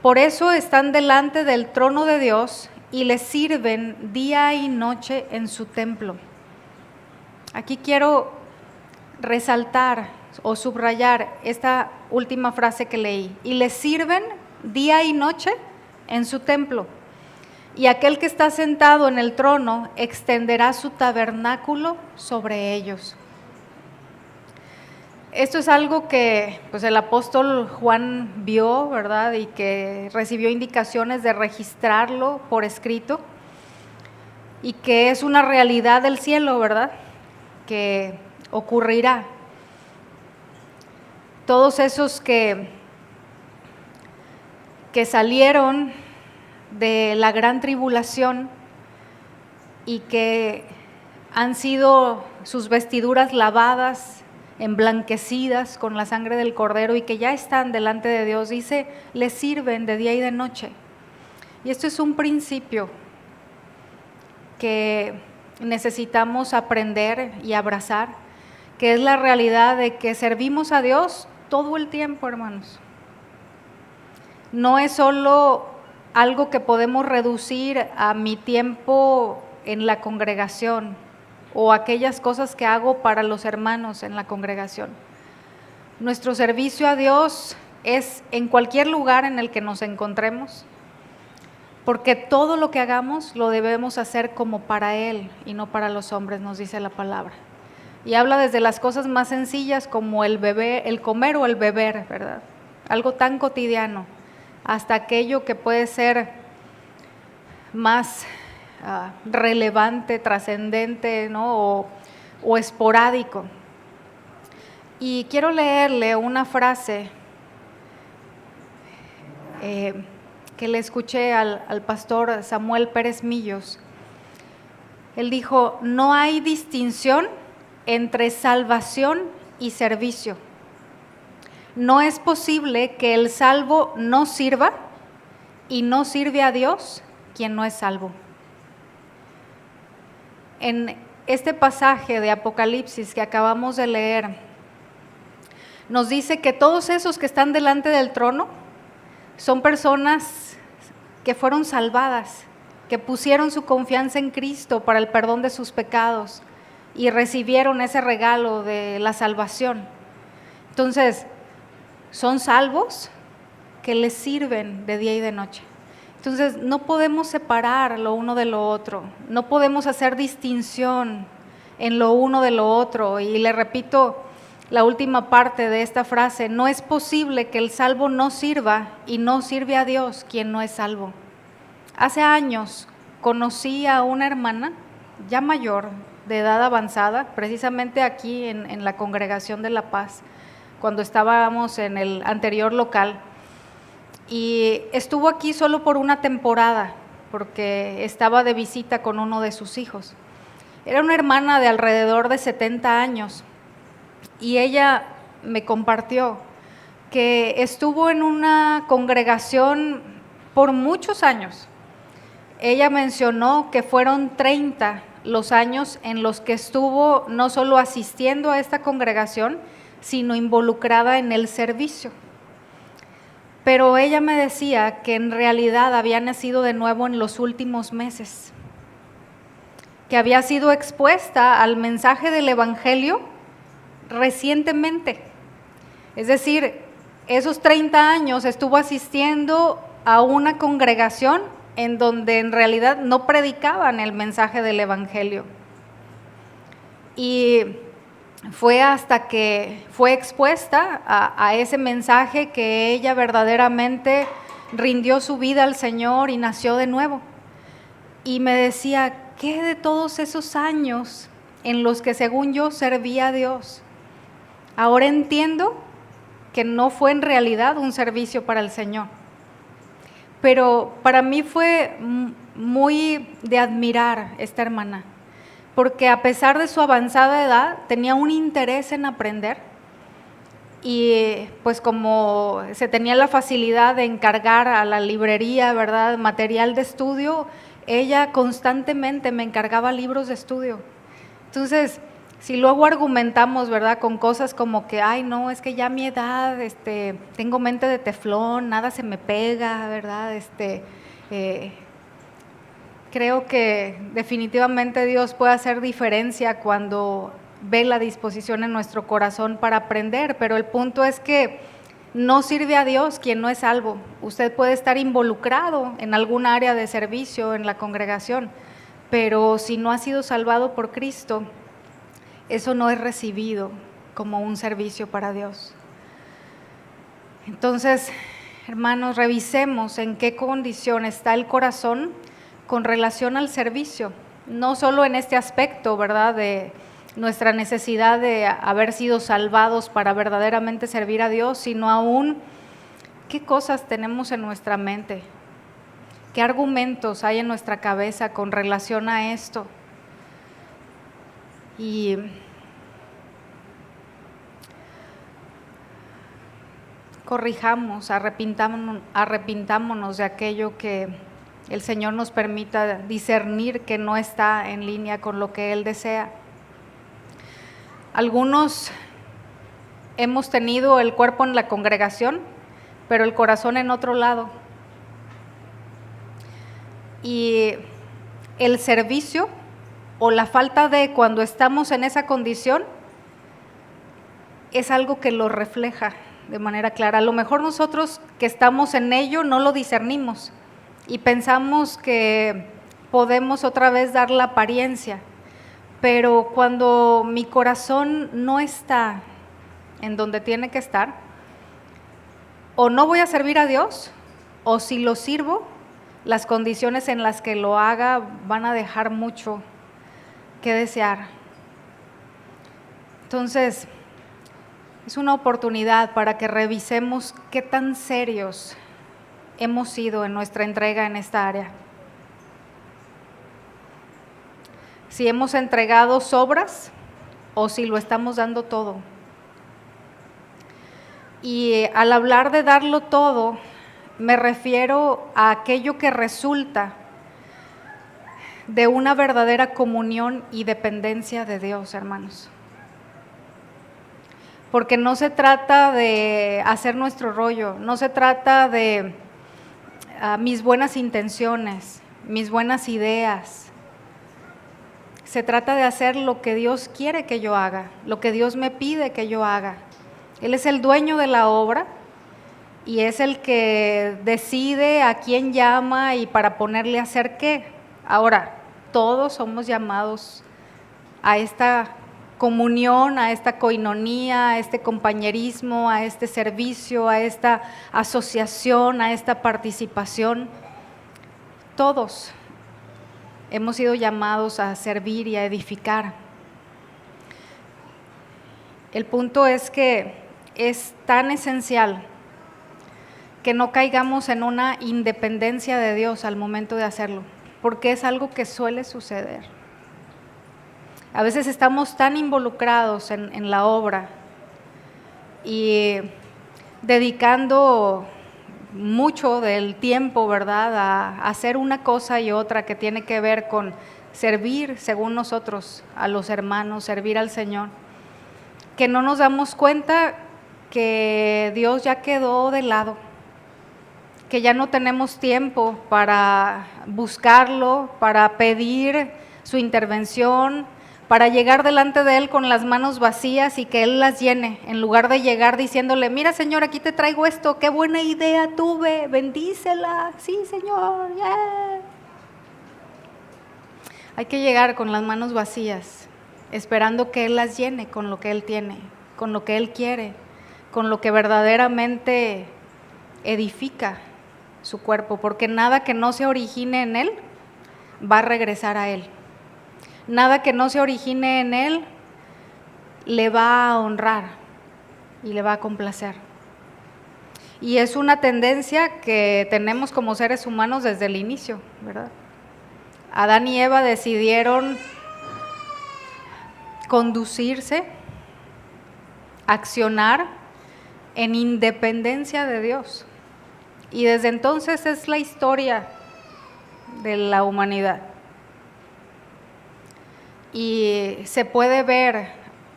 Speaker 1: Por eso están delante del trono de Dios y le sirven día y noche en su templo. Aquí quiero resaltar o subrayar esta última frase que leí: y le sirven día y noche en su templo. y aquel que está sentado en el trono extenderá su tabernáculo sobre ellos. Esto es algo que pues, el apóstol Juan vio, ¿verdad? Y que recibió indicaciones de registrarlo por escrito, y que es una realidad del cielo, ¿verdad? Que ocurrirá. Todos esos que salieron de la gran tribulación y que han sido sus vestiduras lavadas, emblanquecidas con la sangre del Cordero y que ya están delante de Dios, dice, les sirven de día y de noche. Y esto es un principio que necesitamos aprender y abrazar, que es la realidad de que servimos a Dios todo el tiempo, hermanos. No es solo algo que podemos reducir a mi tiempo en la congregación o aquellas cosas que hago para los hermanos en la congregación. Nuestro servicio a Dios es en cualquier lugar en el que nos encontremos, porque todo lo que hagamos lo debemos hacer como para Él y no para los hombres, nos dice la palabra. Y habla desde las cosas más sencillas como el beber, el comer o el beber, ¿verdad? Algo tan cotidiano, hasta aquello que puede ser más relevante, trascendente, ¿no? o esporádico. Y quiero leerle una frase que le escuché al pastor Samuel Pérez Millos. Él dijo, no hay distinción entre salvación y servicio. No es posible que el salvo no sirva y no sirve a Dios quien no es salvo. En este pasaje de Apocalipsis que acabamos de leer, nos dice que todos esos que están delante del trono son personas que fueron salvadas, que pusieron su confianza en Cristo para el perdón de sus pecados y recibieron ese regalo de la salvación. Entonces, son salvos que les sirven de día y de noche. Entonces, no podemos separar lo uno de lo otro, no podemos hacer distinción en lo uno de lo otro. Y le repito la última parte de esta frase, no es posible que el salvo no sirva y no sirve a Dios quien no es salvo. Hace años conocí a una hermana ya mayor, de edad avanzada, precisamente aquí en la Congregación de La Paz, cuando estábamos en el anterior local, y estuvo aquí solo por una temporada, porque estaba de visita con uno de sus hijos. Era una hermana de alrededor de 70 años, y ella me compartió que estuvo en una congregación por muchos años. Ella mencionó que fueron 30 los años en los que estuvo no solo asistiendo a esta congregación, sino involucrada en el servicio. Pero ella me decía que en realidad había nacido de nuevo en los últimos meses, que había sido expuesta al mensaje del Evangelio recientemente. Es decir, esos 30 años estuvo asistiendo a una congregación en donde en realidad no predicaban el mensaje del Evangelio. Y fue hasta que fue expuesta a ese mensaje que ella verdaderamente rindió su vida al Señor y nació de nuevo. Y me decía, ¿qué de todos esos años en los que según yo servía a Dios? Ahora entiendo que no fue en realidad un servicio para el Señor. Pero para mí fue muy de admirar esta hermana, porque a pesar de su avanzada edad, tenía un interés en aprender, y pues como se tenía la facilidad de encargar a la librería, ¿verdad?, material de estudio, ella constantemente me encargaba libros de estudio. Entonces, si luego argumentamos, ¿verdad?, con cosas como que, ay, no, es que ya a mi edad, tengo mente de teflón, nada se me pega, ¿verdad?, creo que definitivamente Dios puede hacer diferencia cuando ve la disposición en nuestro corazón para aprender, pero el punto es que No sirve a Dios quien no es salvo. Usted puede estar involucrado en algún área de servicio en la congregación, pero si no ha sido salvado por Cristo, eso no es recibido como un servicio para Dios. Entonces, hermanos, revisemos en qué condición está el corazón con relación al servicio, no solo en este aspecto, ¿verdad?, de nuestra necesidad de haber sido salvados para verdaderamente servir a Dios, sino aún qué cosas tenemos en nuestra mente, qué argumentos hay en nuestra cabeza con relación a esto. Y corrijamos, arrepintámonos de aquello que el Señor nos permita discernir que no está en línea con lo que Él desea. Algunos hemos tenido el cuerpo en la congregación, pero el corazón en otro lado. Y el servicio o la falta de cuando estamos en esa condición es algo que lo refleja de manera clara. A lo mejor nosotros que estamos en ello no lo discernimos y pensamos que podemos otra vez dar la apariencia, pero cuando mi corazón no está en donde tiene que estar, o no voy a servir a Dios, o si lo sirvo, las condiciones en las que lo haga van a dejar mucho que desear. Entonces, es una oportunidad para que revisemos qué tan serios hemos sido en nuestra entrega en esta área. Si hemos entregado sobras o si lo estamos dando todo. Y al hablar de darlo todo, me refiero a aquello que resulta de una verdadera comunión y dependencia de Dios, hermanos. Porque no se trata de hacer nuestro rollo, no se trata de mis buenas intenciones, mis buenas ideas. Se trata de hacer lo que Dios quiere que yo haga, lo que Dios me pide que yo haga. Él es el dueño de la obra y es el que decide a quién llama y para ponerle a hacer qué. Ahora, todos somos llamados a esta comunión, a esta coinonía, a este compañerismo, a este servicio, a esta asociación, a esta participación. Todos hemos sido llamados a servir y a edificar. El punto es que es tan esencial que no caigamos en una independencia de Dios al momento de hacerlo, porque es algo que suele suceder. A veces estamos tan involucrados en la obra y dedicando mucho del tiempo, ¿verdad?, a hacer una cosa y otra que tiene que ver con servir, según nosotros, a los hermanos, servir al Señor, que no nos damos cuenta que Dios ya quedó de lado, que ya no tenemos tiempo para buscarlo, para pedir su intervención, para llegar delante de Él con las manos vacías y que Él las llene, en lugar de llegar diciéndole, mira Señor, aquí te traigo esto, qué buena idea tuve, bendícela, sí Señor, yeah. Hay que llegar con las manos vacías, esperando que Él las llene con lo que Él tiene, con lo que Él quiere, con lo que verdaderamente edifica su cuerpo, porque nada que no se origine en Él va a regresar a Él. Nada que no se origine en Él le va a honrar y le va a complacer. Y es una tendencia que tenemos como seres humanos desde el inicio, ¿verdad? Adán y Eva decidieron conducirse, accionar en independencia de Dios. Y desde entonces es la historia de la humanidad. Y se puede ver,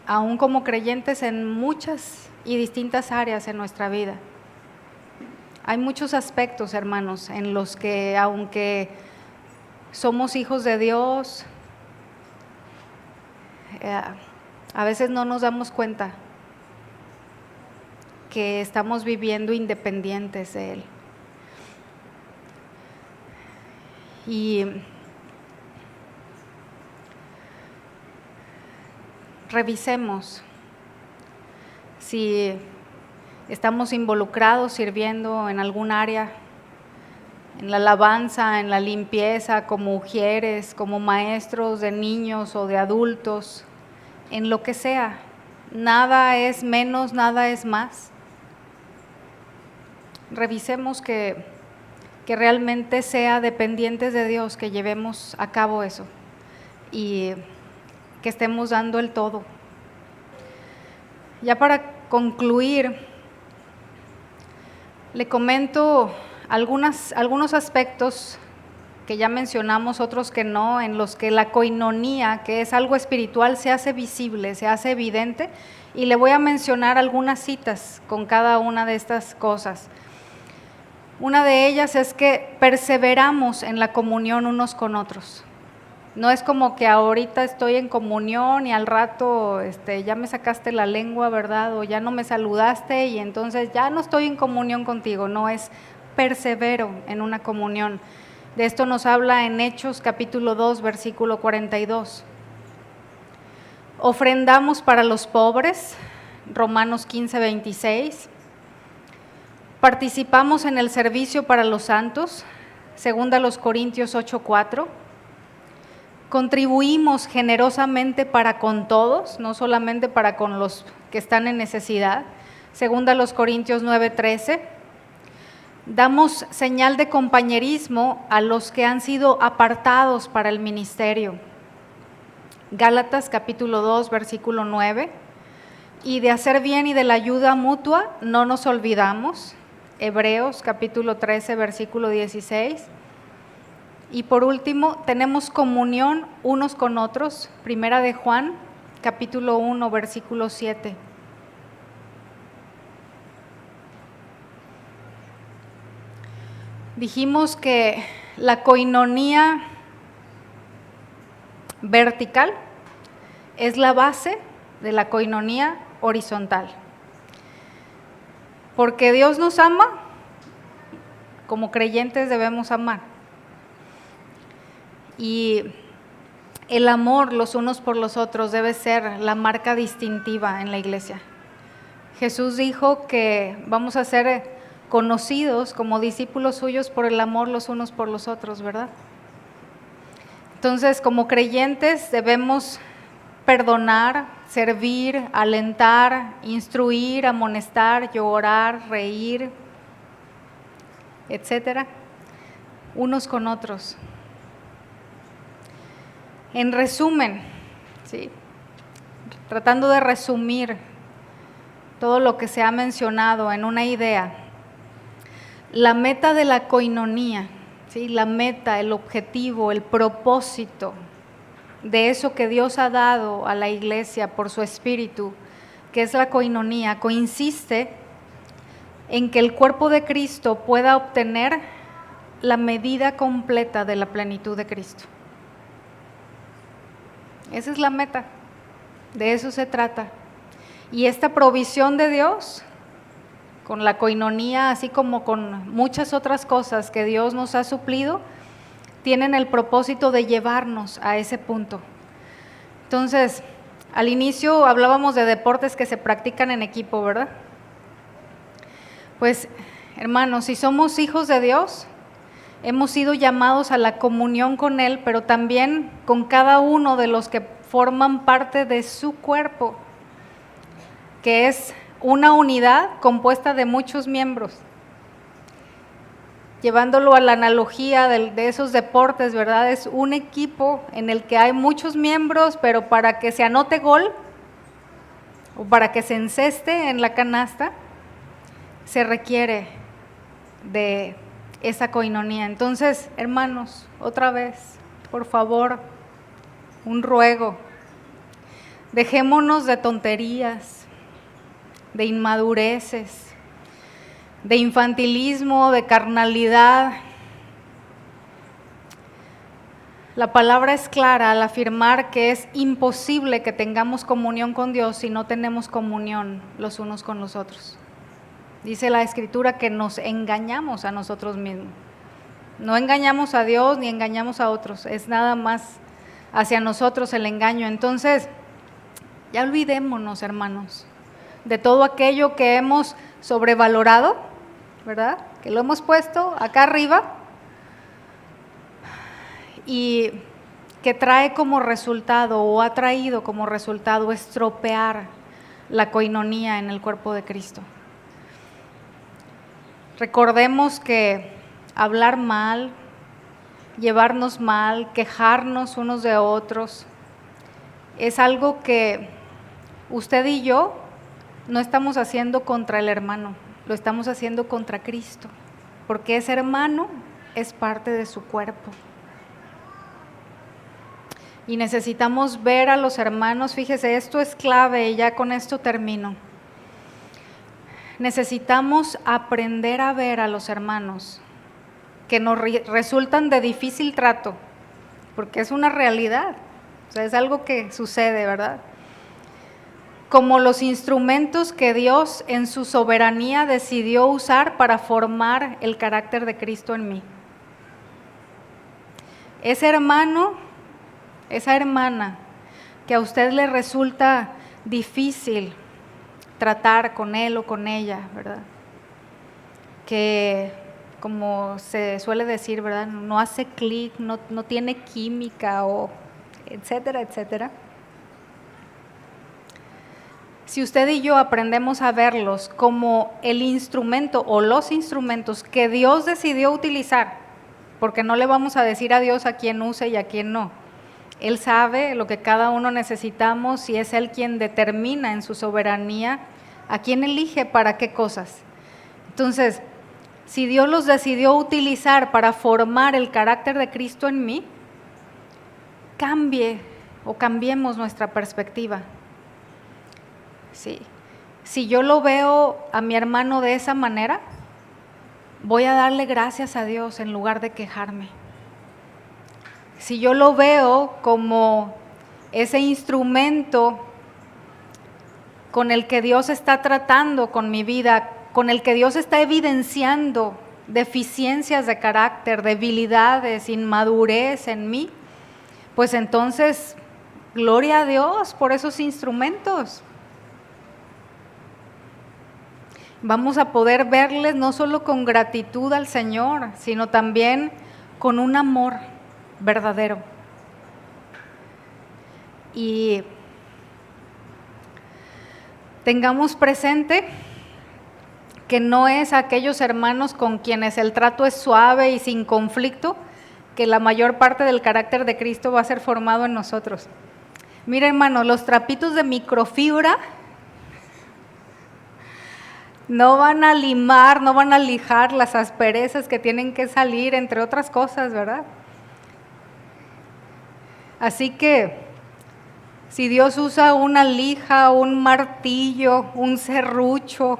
Speaker 1: aún como creyentes, en muchas y distintas áreas en nuestra vida. Hay muchos aspectos, hermanos, en los que, aunque somos hijos de Dios, a veces no nos damos cuenta que estamos viviendo independientes de Él. Y revisemos si estamos involucrados sirviendo en algún área, en la alabanza, en la limpieza, como ujieres, como maestros de niños o de adultos, en lo que sea. Nada es menos, nada es más. Revisemos que realmente sea dependientes de Dios, que llevemos a cabo eso y que estemos dando el todo. Ya para concluir, le comento algunos aspectos que ya mencionamos, otros que no, en los que la coinonía, que es algo espiritual, se hace visible, se hace evidente, y le voy a mencionar algunas citas con cada una de estas cosas. Una de ellas es que perseveramos en la comunión unos con otros. No es como que ahorita estoy en comunión y al rato ya me sacaste la lengua, ¿verdad? O ya no me saludaste y entonces ya no estoy en comunión contigo. No, es persevero en una comunión. De esto nos habla en Hechos capítulo 2, versículo 42. Ofrendamos para los pobres, Romanos 15, 26. Participamos en el servicio para los santos, 2 Corintios 8, 4. Contribuimos generosamente para con todos, no solamente para con los que están en necesidad, 2 Corintios 9, 13. Damos señal de compañerismo a los que han sido apartados para el ministerio, Gálatas capítulo 2, versículo 9. Y de hacer bien y de la ayuda mutua no nos olvidamos, Hebreos capítulo 13, versículo 16. Y por último, tenemos comunión unos con otros, Primera de Juan, capítulo 1, versículo 7. Dijimos que la coinonía vertical es la base de la coinonía horizontal. Porque Dios nos ama, como creyentes debemos amar. Y el amor los unos por los otros debe ser la marca distintiva en la iglesia. Jesús dijo que vamos a ser conocidos como discípulos suyos por el amor los unos por los otros, ¿verdad? Entonces, como creyentes debemos perdonar, servir, alentar, instruir, amonestar, llorar, reír, etcétera, unos con otros. En resumen, ¿sí?, tratando de resumir todo lo que se ha mencionado en una idea, la meta de la coinonía, ¿sí?, la meta, el objetivo, el propósito de eso que Dios ha dado a la iglesia por su espíritu, que es la coinonía, consiste en que el cuerpo de Cristo pueda obtener la medida completa de la plenitud de Cristo. Esa es la meta, de eso se trata. Y esta provisión de Dios, con la coinonía, así como con muchas otras cosas que Dios nos ha suplido, tienen el propósito de llevarnos a ese punto. Entonces, al inicio hablábamos de deportes que se practican en equipo, ¿verdad? Pues, hermanos, si somos hijos de Dios, hemos sido llamados a la comunión con Él, pero también con cada uno de los que forman parte de su cuerpo, que es una unidad compuesta de muchos miembros. Llevándolo a la analogía de esos deportes, ¿verdad? Es un equipo en el que hay muchos miembros, pero para que se anote gol o para que se enceste en la canasta, se requiere de esa coinonía. Entonces, hermanos, otra vez, por favor, un ruego, dejémonos de tonterías, de inmadureces, de infantilismo, de carnalidad. La palabra es clara al afirmar que es imposible que tengamos comunión con Dios si no tenemos comunión los unos con los otros. Dice la Escritura que nos engañamos a nosotros mismos. No engañamos a Dios ni engañamos a otros, es nada más hacia nosotros el engaño. Entonces, ya olvidémonos, hermanos, de todo aquello que hemos sobrevalorado, ¿verdad? Que lo hemos puesto acá arriba y que trae como resultado o ha traído como resultado estropear la coinonía en el cuerpo de Cristo. Recordemos que hablar mal, llevarnos mal, quejarnos unos de otros, es algo que usted y yo no estamos haciendo contra el hermano, lo estamos haciendo contra Cristo, porque ese hermano es parte de su cuerpo. Y necesitamos ver a los hermanos, fíjese, esto es clave y ya con esto termino. Necesitamos aprender a ver a los hermanos que nos resultan de difícil trato, porque es una realidad, o sea, es algo que sucede, ¿verdad? Como los instrumentos que Dios en su soberanía decidió usar para formar el carácter de Cristo en mí. Ese hermano, esa hermana que a usted le resulta difícil tratar con él o con ella, ¿verdad? Que, como se suele decir, ¿verdad? No hace clic, no tiene química, o etcétera, etcétera. Si usted y yo aprendemos a verlos como el instrumento o los instrumentos que Dios decidió utilizar, porque no le vamos a decir a Dios a quién use y a quién no. Él sabe lo que cada uno necesitamos y es Él quien determina en su soberanía a quién elige para qué cosas. Entonces, si Dios los decidió utilizar para formar el carácter de Cristo en mí, cambiemos nuestra perspectiva. Sí. Si yo lo veo a mi hermano de esa manera, voy a darle gracias a Dios en lugar de quejarme. Si yo lo veo como ese instrumento con el que Dios está tratando con mi vida, con el que Dios está evidenciando deficiencias de carácter, debilidades, inmadurez en mí, pues entonces, gloria a Dios por esos instrumentos. Vamos a poder verles no solo con gratitud al Señor, sino también con un amor verdadero. Y tengamos presente que no es aquellos hermanos con quienes el trato es suave y sin conflicto, que la mayor parte del carácter de Cristo va a ser formado en nosotros. Mira, hermano, los trapitos de microfibra no van a limar, no van a lijar las asperezas que tienen que salir, entre otras cosas, ¿verdad? Así que, si Dios usa una lija, un martillo, un serrucho,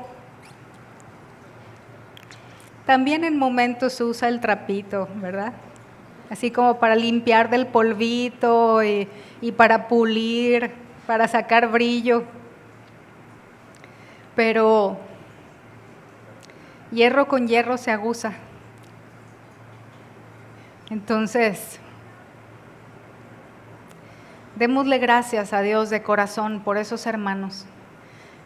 Speaker 1: también en momentos usa el trapito, ¿verdad? Así como para limpiar del polvito y para pulir, para sacar brillo. Pero hierro con hierro se aguza. Entonces, démosle gracias a Dios de corazón por esos hermanos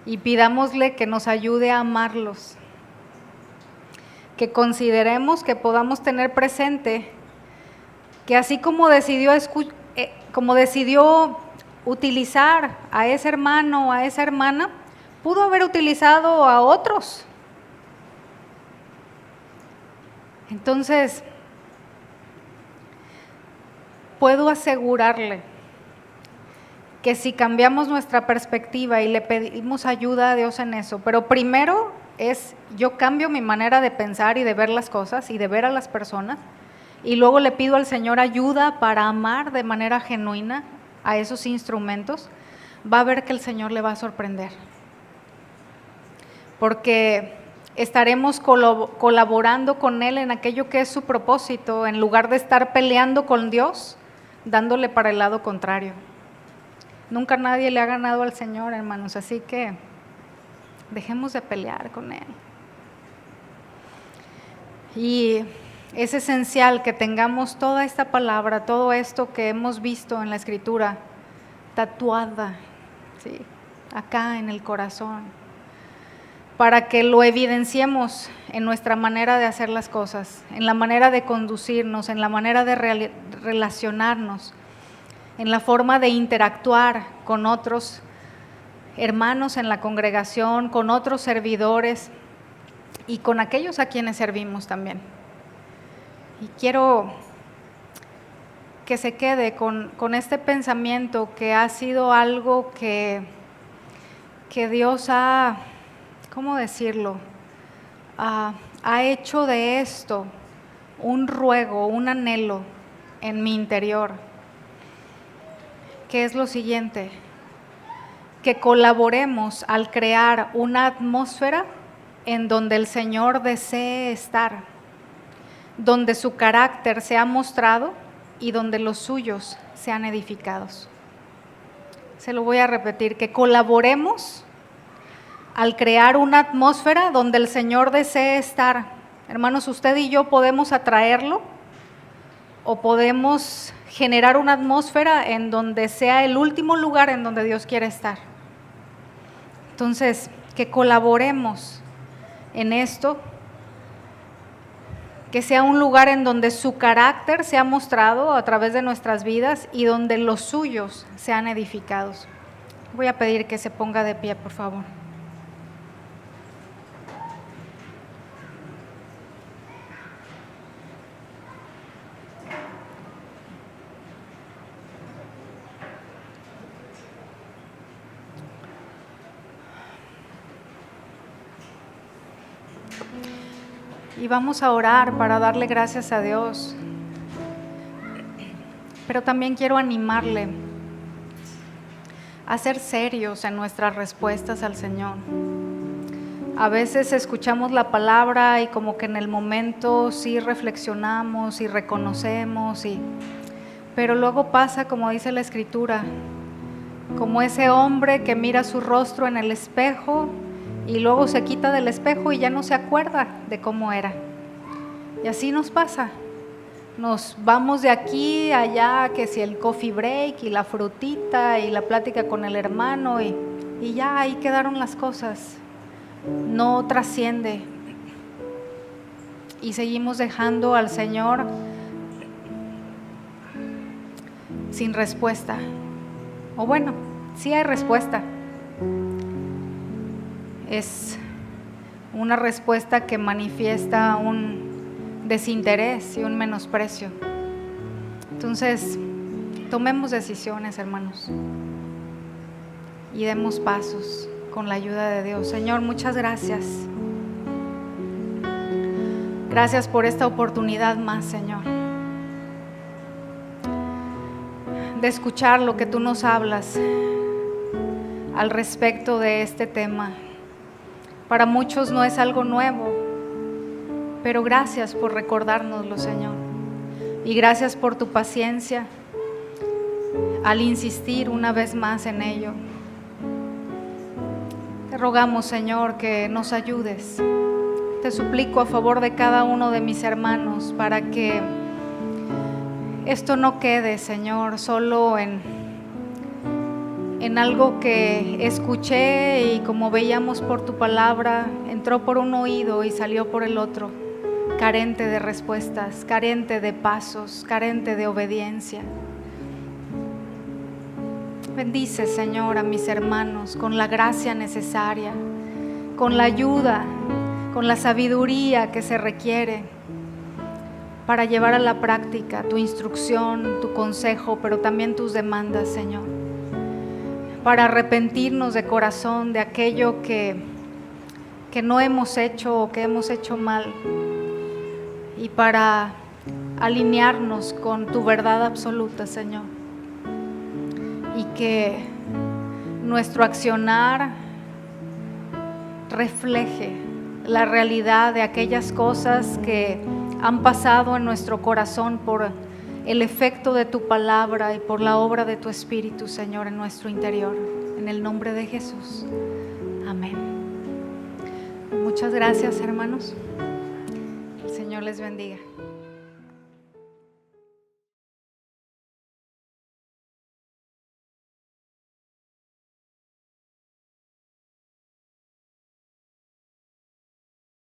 Speaker 1: y pidámosle que nos ayude a amarlos, que consideremos, que podamos tener presente que así como decidió utilizar a ese hermano o a esa hermana, pudo haber utilizado a otros. Entonces, puedo asegurarle que si cambiamos nuestra perspectiva y le pedimos ayuda a Dios en eso, pero primero yo cambio mi manera de pensar y de ver las cosas y de ver a las personas, y luego le pido al Señor ayuda para amar de manera genuina a esos instrumentos, va a ver que el Señor le va a sorprender. Porque estaremos colaborando con Él en aquello que es su propósito, en lugar de estar peleando con Dios, dándole para el lado contrario. Nunca nadie le ha ganado al Señor, hermanos, así que dejemos de pelear con Él. Y es esencial que tengamos toda esta palabra, todo esto que hemos visto en la Escritura, tatuada, ¿sí?, acá en el corazón, para que lo evidenciemos en nuestra manera de hacer las cosas, en la manera de conducirnos, en la manera de relacionarnos, en la forma de interactuar con otros hermanos en la congregación, con otros servidores y con aquellos a quienes servimos también. Y quiero que se quede con este pensamiento que ha sido algo que Dios ha, ¿cómo decirlo?, ha hecho de esto un ruego, un anhelo en mi interior, que es lo siguiente: que colaboremos al crear una atmósfera en donde el Señor desee estar, donde su carácter sea mostrado y donde los suyos sean edificados. Se lo voy a repetir: que colaboremos al crear una atmósfera donde el Señor desee estar. Hermanos, usted y yo podemos atraerlo o podemos generar una atmósfera en donde sea el último lugar en donde Dios quiere estar. Entonces, que colaboremos en esto, que sea un lugar en donde su carácter sea mostrado a través de nuestras vidas y donde los suyos sean edificados. Voy a pedir que se ponga de pie, por favor. Y vamos a orar para darle gracias a Dios. Pero también quiero animarle a ser serios en nuestras respuestas al Señor. A veces escuchamos la palabra y como que en el momento sí reflexionamos y reconocemos, pero luego pasa, como dice la Escritura, como ese hombre que mira su rostro en el espejo y luego se quita del espejo y ya no se acuerda de cómo era. Y así nos pasa. Nos vamos de aquí a allá, que si el coffee break y la frutita y la plática con el hermano y ya ahí quedaron las cosas. No trasciende. Y seguimos dejando al Señor sin respuesta. O bueno, sí hay respuesta. Es una respuesta que manifiesta un desinterés y un menosprecio. Entonces, tomemos decisiones, hermanos, y demos pasos con la ayuda de Dios. Señor, muchas gracias. Gracias por esta oportunidad más, Señor, de escuchar lo que tú nos hablas al respecto de este tema. Para muchos no es algo nuevo, pero gracias por recordárnoslo, Señor. Y gracias por tu paciencia al insistir una vez más en ello. Te rogamos, Señor, que nos ayudes. Te suplico a favor de cada uno de mis hermanos para que esto no quede, Señor, solo en algo que escuché y como veíamos por tu palabra, entró por un oído y salió por el otro, carente de respuestas, carente de pasos, carente de obediencia. Bendice, Señor, a mis hermanos con la gracia necesaria, con la ayuda, con la sabiduría que se requiere para llevar a la práctica tu instrucción, tu consejo, pero también tus demandas, Señor. Para arrepentirnos de corazón de aquello que no hemos hecho o que hemos hecho mal, y para alinearnos con tu verdad absoluta, Señor, y que nuestro accionar refleje la realidad de aquellas cosas que han pasado en nuestro corazón por el efecto de tu palabra y por la obra de tu Espíritu, Señor, en nuestro interior. En el nombre de Jesús. Amén. Muchas gracias, hermanos. El Señor les bendiga.